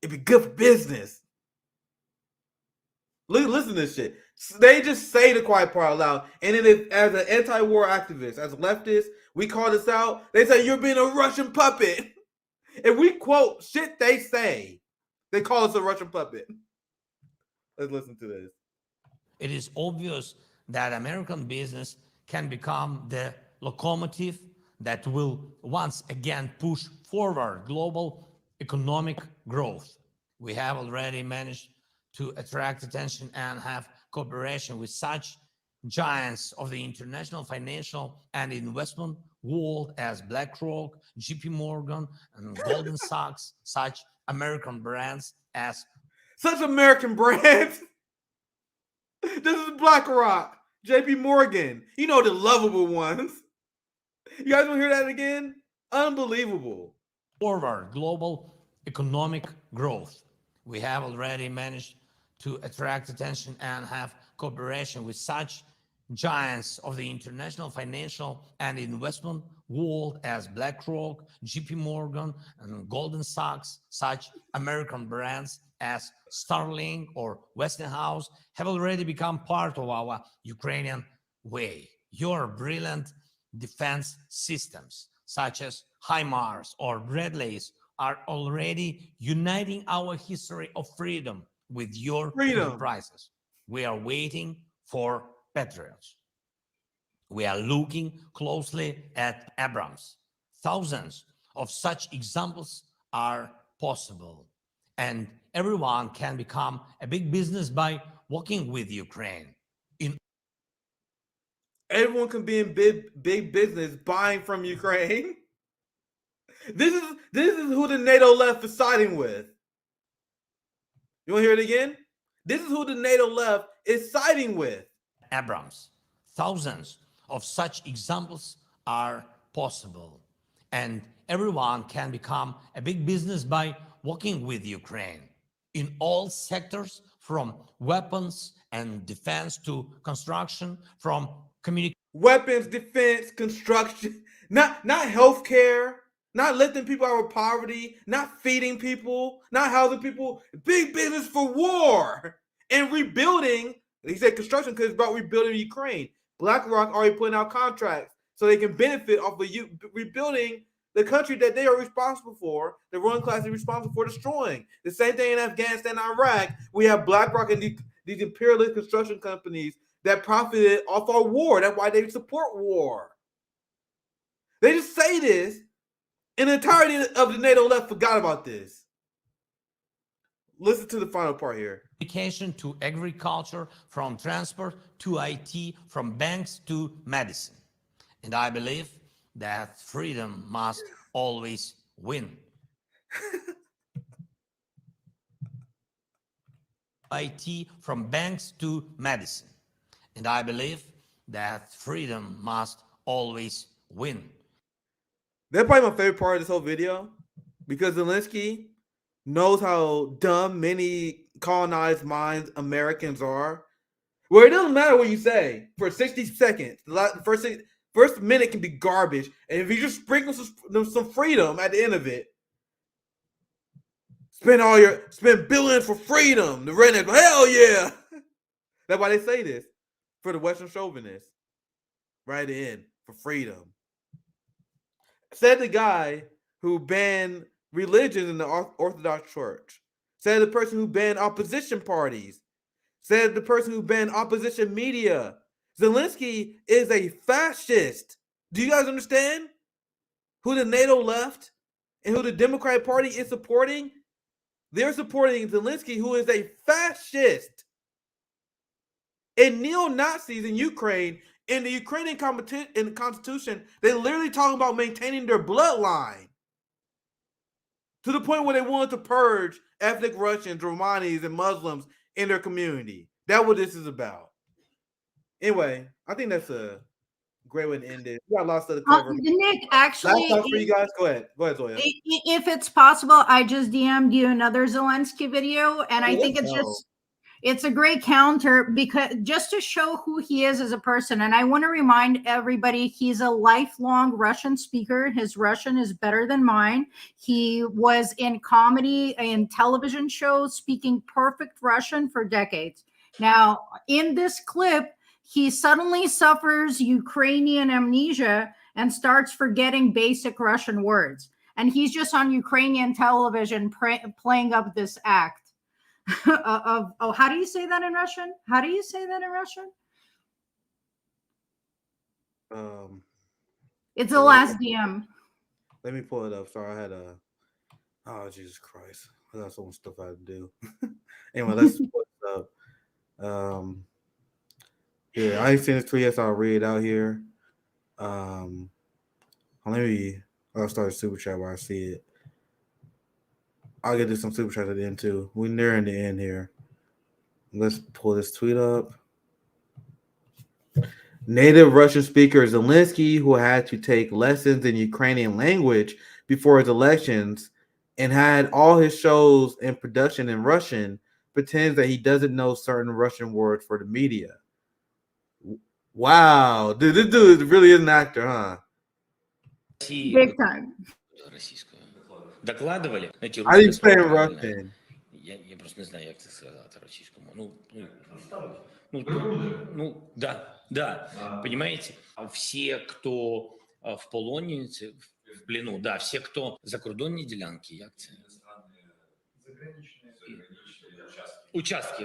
It'd be good for business. Listen to this shit. They just say the quiet part out loud. And then as an anti-war activist, as leftists, we call this out. They say, you're being a Russian puppet. If we quote shit they say, they call us a Russian puppet. Let's listen to this. It is obvious that American business can become the locomotive that will once again push forward global economic growth. We have already managed to attract attention and have cooperation with such giants of the international financial and investment world as BlackRock, JP Morgan, and Goldman Sachs, such American brands as Such American brands. This is BlackRock, JP Morgan. You know, the lovable ones. You guys want to hear that again? Unbelievable. forward global economic growth. We have already managed to attract attention and have cooperation with such giants of the international financial and investment world as BlackRock, JP Morgan, and Goldman Sachs. Such American brands as Starlink or Westinghouse have already become part of our Ukrainian way. Your brilliant defense systems, such as HIMARS or Bradleys, are already uniting our history of freedom with your enterprises. We are waiting for Patriots. We are looking closely at Abrams. Thousands of such examples are possible, and everyone can become a big business by working with Ukraine. Everyone can be in big business buying from Ukraine. This is who the NATO left is siding with. You want to hear it again? This is who the NATO left is siding with. Abrams. Thousands of such examples are possible, and everyone can become a big business by working with Ukraine in all sectors, from weapons and defense to construction, from communication. Weapons, defense, construction, not healthcare, not lifting people out of poverty, not feeding people, not housing people. Big business for war and rebuilding. He said construction because it's about rebuilding Ukraine. BlackRock already putting out contracts so they can benefit off of you rebuilding the country that they are responsible for, the ruling class is responsible for destroying. The same thing in Afghanistan and Iraq. We have BlackRock and these imperialist construction companies that profited off our war. That's why they support war. They just say this, and the entirety of the NATO left forgot about this. Listen to the final part here. Communication to agriculture, from transport to IT, from banks to medicine. And I believe that freedom must always win. IT, from banks to medicine. And I believe that freedom must always win. That's probably my favorite part of this whole video, because Zelensky knows how dumb many colonized minds Americans are. Where it doesn't matter what you say for 60 seconds. The first minute can be garbage, and if you just sprinkle some freedom at the end of it, spend billions for freedom. The redneck, hell yeah! That's why they say this, for the Western chauvinists, right at the end, for freedom. Said the guy who banned religion in the Orthodox Church. Said the person who banned opposition parties. Said the person who banned opposition media. Zelensky is a fascist. Do you guys understand who the NATO left and who the Democratic Party is supporting? They're supporting Zelensky, who is a fascist. And neo-Nazis in Ukraine, in the Ukrainian constitution, they literally talk about maintaining their bloodline, to the point where they wanted to purge ethnic Russians, Romanis, and Muslims in their community. That's what this is about. Anyway, I think that's a great way to end it. We got lots of the cover. Nick, actually, last time for you guys. Go ahead, Zoya. If it's possible, I just DM'd you another Zelensky video, and I think it's a great counter, because just to show who he is as a person. And I want to remind everybody, he's a lifelong Russian speaker. His Russian is better than mine. He was in comedy and television shows speaking perfect Russian for decades. Now, in this clip, he suddenly suffers Ukrainian amnesia and starts forgetting basic Russian words. And he's just on Ukrainian television playing up this act of how do you say that in Russian? How do you say that in Russian? It's the last DM. Let me pull it up. Sorry, I had a. Oh, Jesus Christ. I got so much stuff I had to do. Anyway, let's pull it up. Yeah, I ain't seen this tweet yet, so I'll read it out here. I'll start a super chat while I see it. I'll get to some super chats at the end too. We're nearing the end here. Let's pull this tweet up. Native Russian speaker Zelensky, who had to take lessons in Ukrainian language before his elections and had all his shows and production in Russian, pretends that he doesn't know certain Russian words for the media. Wow, dude, this dude really is an actor, huh? Big time. Докладывали. Знаете, How do you русское say in слово правильное. Russian? Я просто не знаю, як це сказати російському. Да, понимаете? Все, кто в полоні, це в плену, да, все, кто закордонні ділянки, як це? Участки,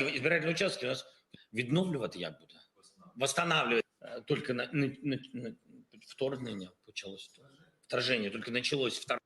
избирательные участки у нас відновлювати як буде? Восстанавливать. Только вторгнення почалось. Вторжение, только началось вторжение.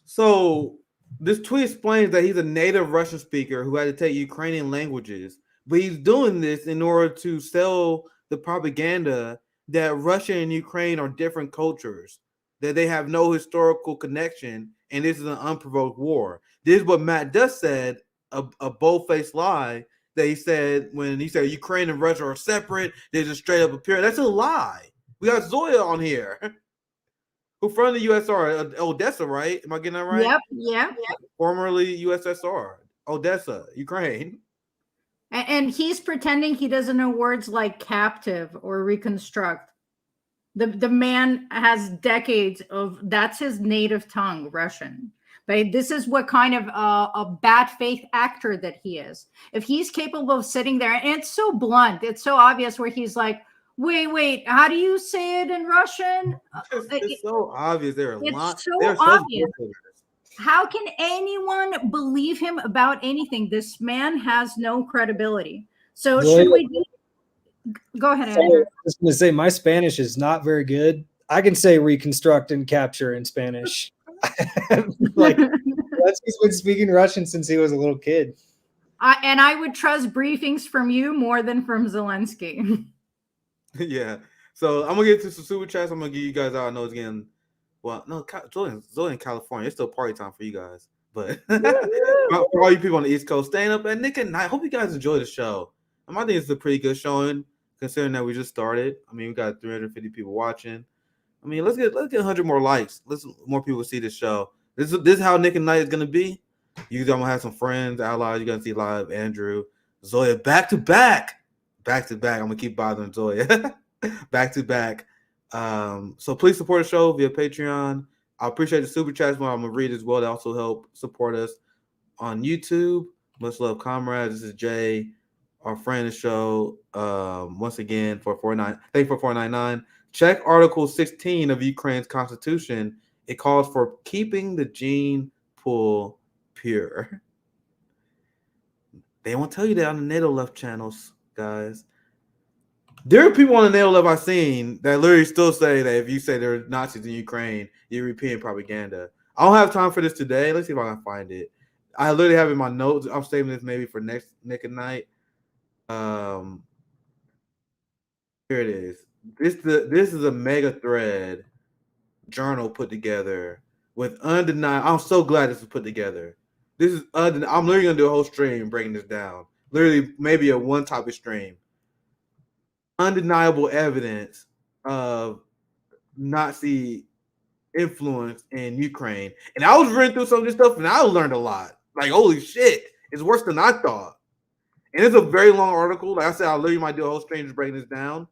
So this tweet explains that he's a native Russian speaker who had to take Ukrainian languages, but he's doing this in order to sell the propaganda that Russia and Ukraine are different cultures, that they have no historical connection, and this is an unprovoked war. This is what Matt Duss said, a bold-faced lie that he said when he said Ukraine and Russia are separate. There's a straight up appearance. That's a lie. We got Zoya on here. Who from the USSR, Odessa, right? Am I getting that right? Yep. Formerly USSR, Odessa, Ukraine. And he's pretending he doesn't know words like captive or reconstruct. The man has decades of, that's his native tongue, Russian. But this is what kind of a bad faith actor that he is. If he's capable of sitting there, and it's so blunt, it's so obvious where he's like, wait, how do you say it in Russian? It's so obvious. It's so obvious. How can anyone believe him about anything? This man has no credibility. So should we go ahead, Andrew? I was going to say my Spanish is not very good. I can say reconstruct and capture in Spanish. Like Zelensky's been speaking Russian since he was a little kid. And I would trust briefings from you more than from Zelensky. Yeah. So I'm gonna get to some super chats. I'm gonna give you guys out. I know it's getting Zoe in California. It's still party time for you guys. But for all you people on the East Coast, staying up at Nick at Night. Hope you guys enjoy the show. I think it's a pretty good showing considering that we just started. I mean, we got 350 people watching. I mean, let's get 100 more likes. Let's more people see this show. This is how Nick and Night is gonna be. You gonna have some friends, allies. You're gonna see live Andrew, Zoya back to back. I'm gonna keep bothering Zoya back to back. So please support the show via Patreon. I appreciate the super chats. I'm gonna read as well. They also help support us on YouTube. Much love, comrades. This is Jay, our friend of the show. Once again for $4.99. Check Article 16 of Ukraine's constitution. It calls for keeping the gene pool pure. They won't tell you that on the NATO left channels, guys. There are people on the NATO left I've seen that literally still say that if you say there are Nazis in Ukraine, you're repeating propaganda. I don't have time for this today. Let's see if I can find it. I literally have it in my notes. I'm saving this maybe for next Nick and Night. Here it is. This is a mega thread journal put together with undeniable. I'm so glad this was put together. This is undeniable. I'm literally gonna do a whole stream breaking this down. Literally, maybe a one-topic stream. Undeniable evidence of Nazi influence in Ukraine. And I was reading through some of this stuff, and I learned a lot. Like, holy shit, it's worse than I thought. And it's a very long article. Like I said, I literally might do a whole stream just breaking this down.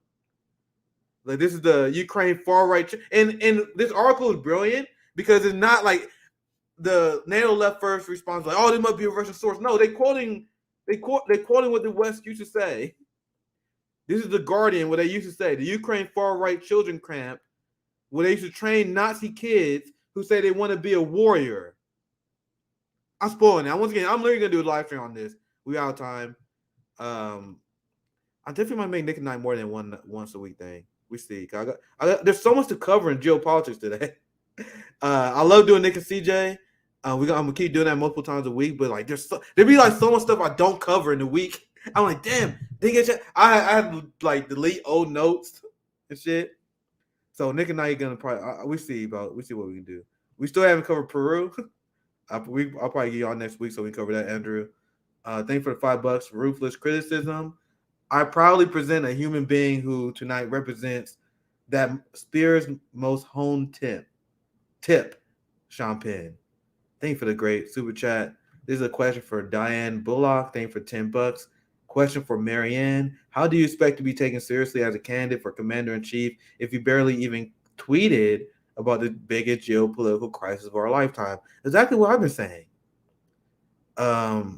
Like, this is the Ukraine far right, and this article is brilliant because it's not like the NATO left first response like, oh, this must be a Russian source. No, they're quoting They quoting what the West used to say. This is the Guardian, what they used to say. The Ukraine far-right children camp, where they used to train Nazi kids who say they want to be a warrior. I'm spoiling it. Once again, I'm literally gonna do a live stream on this. We out of time. I definitely might make Nick and I more than once a week thing. We see. There's so much to cover in geopolitics today. I love doing Nick and CJ. I'm gonna keep doing that multiple times a week, but like there be like so much stuff I don't cover in the week. I'm like, damn, I have like delete old notes and shit. So Nick and I are gonna probably we see what we can do. We still haven't covered Peru. I'll probably get y'all next week so we can cover that, Andrew. Thank you for the $5. Ruthless criticism. I proudly present a human being who tonight represents that Spears' most honed tip, Sean Penn. Thank you for the great super chat. This is a question for Diane Bullock. Thank you for $10. Question for Marianne. How do you expect to be taken seriously as a candidate for commander-in-chief if you barely even tweeted about the biggest geopolitical crisis of our lifetime? Exactly what I've been saying. I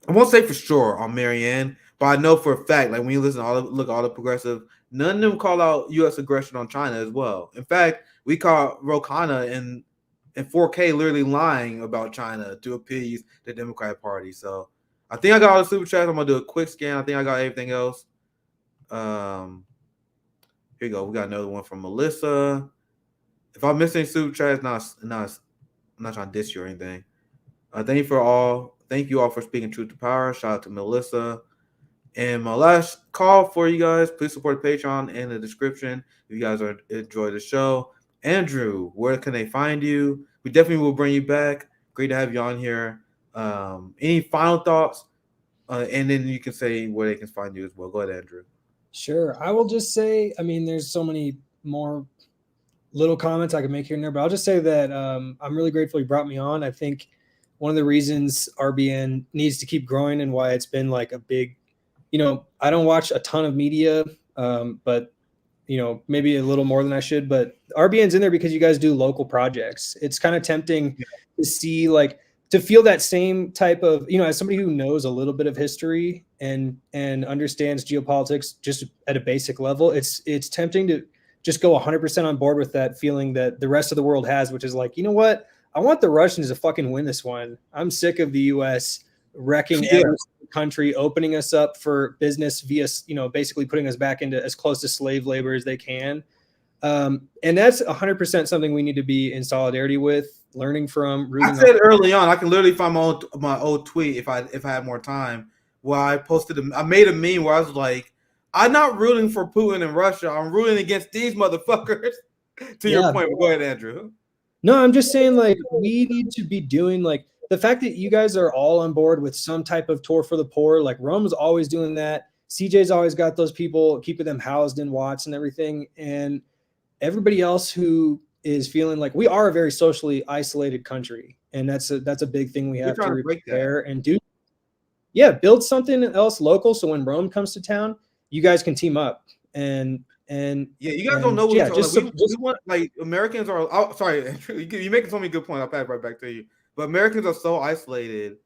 won't say for sure on Marianne, but I know for a fact, like when you listen to all the progressive, none of them call out U.S. aggression on China as well. In fact, we caught Rokana in 4K literally lying about China to appease the Democratic Party. So I think I got all the super chats. I'm gonna do a quick scan. I think I got everything else. Here you go. We got another one from Melissa. If I'm missing super chats, I'm not trying to diss you or anything. Thank you all for speaking truth to power. Shout out to Melissa. And my last call for you guys, please support Patreon in the description if you guys enjoy the show. Andrew, where can they find you? We definitely will bring you back. Great to have you on here. Any final thoughts? And then you can say where they can find you as well. Go ahead, Andrew. Sure. I will just say, I mean, there's so many more little comments I could make here and there, but I'll just say that I'm really grateful you brought me on. I think one of the reasons RBN needs to keep growing and why it's been like a big, I don't watch a ton of media, but maybe a little more than I should, but RBN's in there because you guys do local projects. It's kind of tempting to see, like, to feel that same type of, as somebody who knows a little bit of history and understands geopolitics just at a basic level, it's tempting to just go 100% on board with that feeling that the rest of the world has, which is like, you know what? I want the Russians to fucking win this one. I'm sick of the U.S. wrecking every country, opening us up for business via, basically putting us back into as close to slave labor as they can. And that's 100% something we need to be in solidarity with, learning from. I said early on, I can literally find my old tweet if I had more time, where I made a meme where I was like, I'm not rooting for Putin and Russia. I'm rooting against these motherfuckers. To your point, go ahead, Andrew. No, I'm just saying, like, we need to be doing, like, the fact that you guys are all on board with some type of tour for the poor, like Rome's always doing that. CJ's always got those people, keeping them housed in Watts and everything. And everybody else who is feeling like we are a very socially isolated country. And that's a big thing we have to repair and do. Yeah, build something else local. So when Rome comes to town, you guys can team up and you guys don't know what we want. Like, Americans are. Oh, sorry, you're making so many good points. I'll pass right back to you. But Americans are so isolated.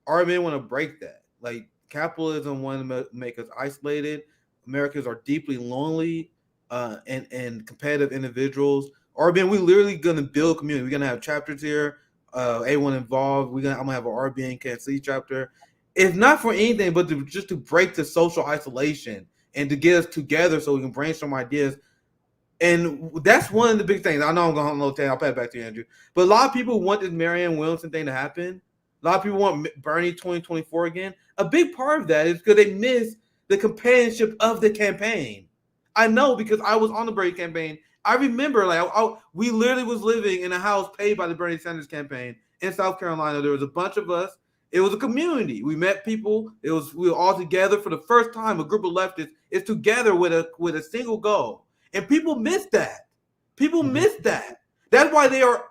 RBN want to break that. Like, capitalism want to make us isolated. Americans are deeply lonely and competitive individuals. RBN, we literally gonna build community. We're gonna have chapters here. A1 involved. I'm gonna have an RBN Can't See chapter. If not for anything, but just to break the social isolation and to get us together so we can brainstorm ideas. And that's one of the big things. I know I'm going to hold I'll pass it back to you, Andrew. But a lot of people want this Marianne Williamson thing to happen. A lot of people want Bernie 2024 again. A big part of that is because they miss the companionship of the campaign. I know, because I was on the Bernie campaign. I remember, we literally was living in a house paid by the Bernie Sanders campaign in South Carolina. There was a bunch of us. It was a community. We met people. We were all together for the first time. A group of leftists is together with a single goal, and people miss that. People miss that. That's why they are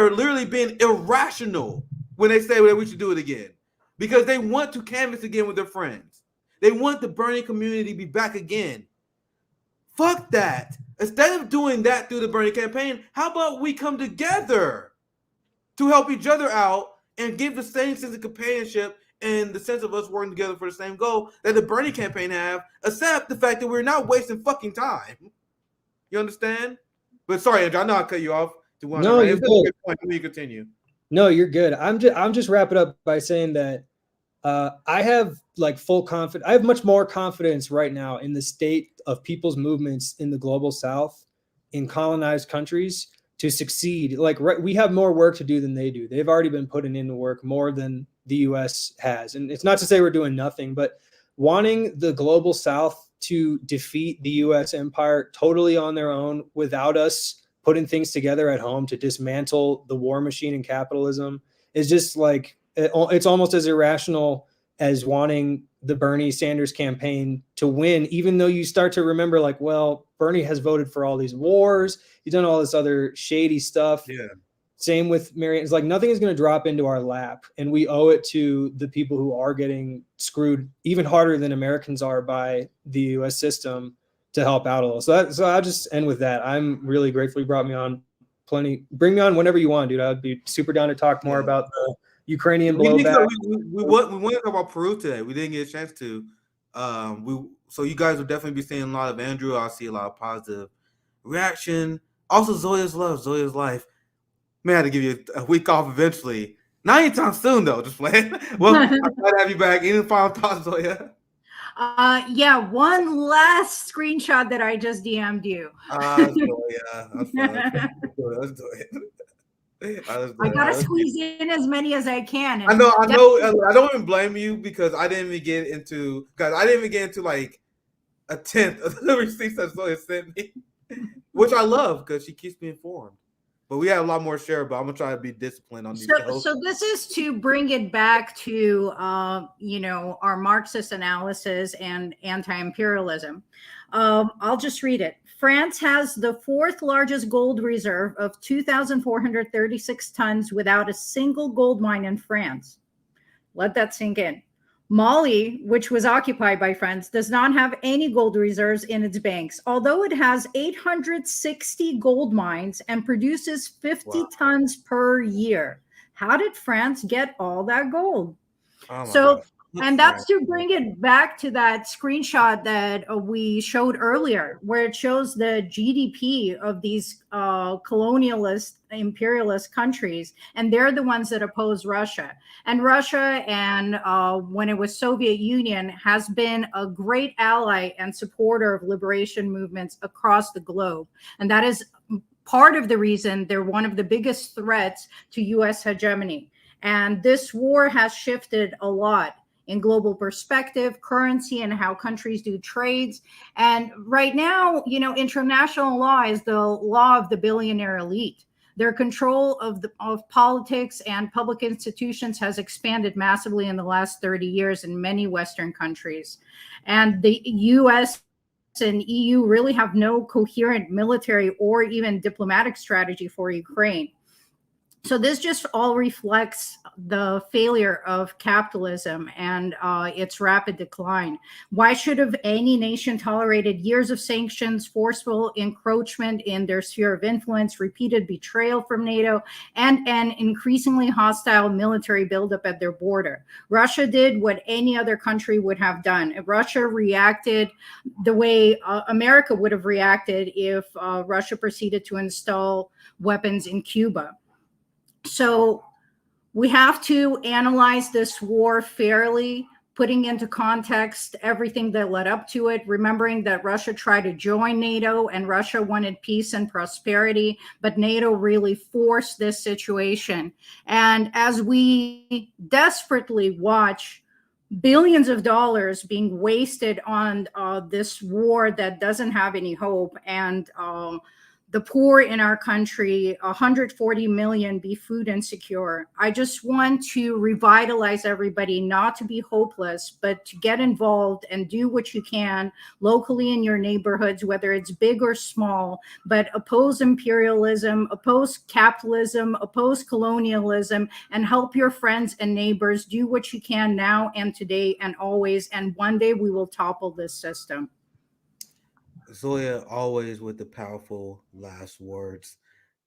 literally being irrational when they say that we should do it again, because they want to canvass again with their friends. They want the Bernie community to be back again. Fuck that. Instead of doing that through the Bernie campaign, how about we come together to help each other out and give the same sense of companionship in the sense of us working together for the same goal that the Bernie campaign have, except the fact that we're not wasting fucking time. You understand? But sorry, Andrew, I know I cut you off. No, you're It's a good. good point. Let me continue. No, you're good. I'm just wrapping up by saying that I have like full confidence. I have much more confidence right now in the state of people's movements in the global South, in colonized countries, to succeed. Like we have more work to do than they do. They've already been putting in the work more than the U.S. has, and it's not to say we're doing nothing, but wanting the global South to defeat the U.S. empire totally on their own without us putting things together at home to dismantle the war machine and capitalism is just like, it's almost as irrational as wanting the Bernie Sanders campaign to win, even though you start to remember like, well, Bernie has voted for all these wars. He's done all this other shady stuff. Yeah. Same with Marianne. It's like nothing is going to drop into our lap, and we owe it to the people who are getting screwed even harder than Americans are by the U.S. system to help out a little. So I'll just end with that. I'm really grateful you brought me on. Bring me on whenever you want, dude. I'd be super down to talk more about the Ukrainian blowback. We wanted to talk about Peru today. We didn't get a chance to. So you guys will definitely be seeing a lot of Andrew. I'll see a lot of positive reaction. Also, Zoya's love, Zoya's life. May have to give you a week off eventually. Not anytime soon, though. Just playing. Well, I'm glad to have you back. Any final thoughts, Zoya? Yeah, one last screenshot that I just DM'd you. Zoya. That's fine. Let's do it. I gotta squeeze in as many as I can. I know. I don't even blame you because I didn't even get into like a tenth of the receipts that Zoya sent me, which I love because she keeps me informed. But we have a lot more to share, but I'm gonna try to be disciplined on these shows. So this is to bring it back to our Marxist analysis and anti-imperialism. I'll just read it. France has the fourth largest gold reserve of 2,436 tons without a single gold mine in France. Let that sink in. Mali, which was occupied by France, does not have any gold reserves in its banks, although it has 860 gold mines and produces 50 tons per year. How did France get all that gold? Oh, and that's to bring it back to that screenshot that we showed earlier, where it shows the GDP of these colonialist, imperialist countries, and they're the ones that oppose Russia. And Russia, and when it was Soviet Union, has been a great ally and supporter of liberation movements across the globe. And that is part of the reason they're one of the biggest threats to U.S. hegemony. And this war has shifted a lot in global perspective, currency, and how countries do trades. And right now, international law is the law of the billionaire elite. Their control of politics and public institutions has expanded massively in the last 30 years in many Western countries. And the US and EU really have no coherent military or even diplomatic strategy for Ukraine. So this just all reflects the failure of capitalism and its rapid decline. Why should have any nation tolerated years of sanctions, forceful encroachment in their sphere of influence, repeated betrayal from NATO, and an increasingly hostile military buildup at their border? Russia did what any other country would have done. Russia reacted the way America would have reacted if Russia proceeded to install weapons in Cuba. So we have to analyze this war fairly, putting into context everything that led up to it, remembering that Russia tried to join NATO and Russia wanted peace and prosperity, but NATO really forced this situation. And as we desperately watch billions of dollars being wasted on this war that doesn't have any hope, and the poor in our country, 140 million, be food insecure. I just want to revitalize everybody not to be hopeless, but to get involved and do what you can locally in your neighborhoods, whether it's big or small, but oppose imperialism, oppose capitalism, oppose colonialism, and help your friends and neighbors. Do what you can now and today and always, and one day we will topple this system. Zoya always with the powerful last words.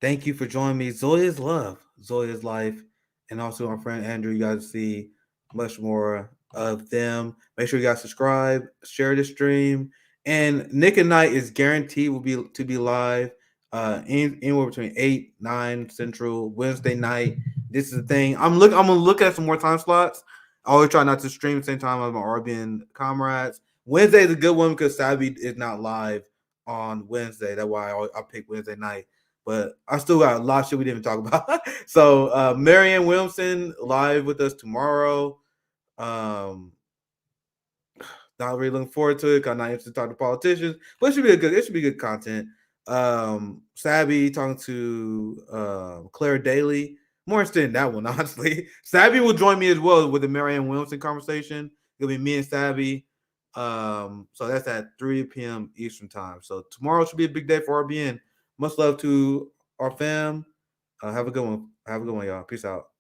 Thank you for joining me. Zoya's love, Zoya's life, and also our friend Andrew. You guys see much more of them. Make sure you guys subscribe, share the stream, and Nick and Night is guaranteed will be live anywhere between 8-9 Central Wednesday night. This is the thing. I'm gonna look at some more time slots. I always try not to stream at the same time as my RBN comrades. Wednesday is a good one because Savvy is not live on Wednesday. That's why I pick Wednesday night. But I still got a lot of shit we didn't even talk about. So Marianne Williamson live with us tomorrow. Not really looking forward to it because I'm not interested to talk to politicians, but it should be good content. Sabby talking to Claire Daly. More interested in that one, honestly. Sabby will join me as well with the Marianne Williamson conversation. It'll be me and Sabby. So that's at 3 p.m. Eastern time. So tomorrow should be a big day for RBN. Much love to our fam. Have a good one. Have a good one, y'all. Peace out.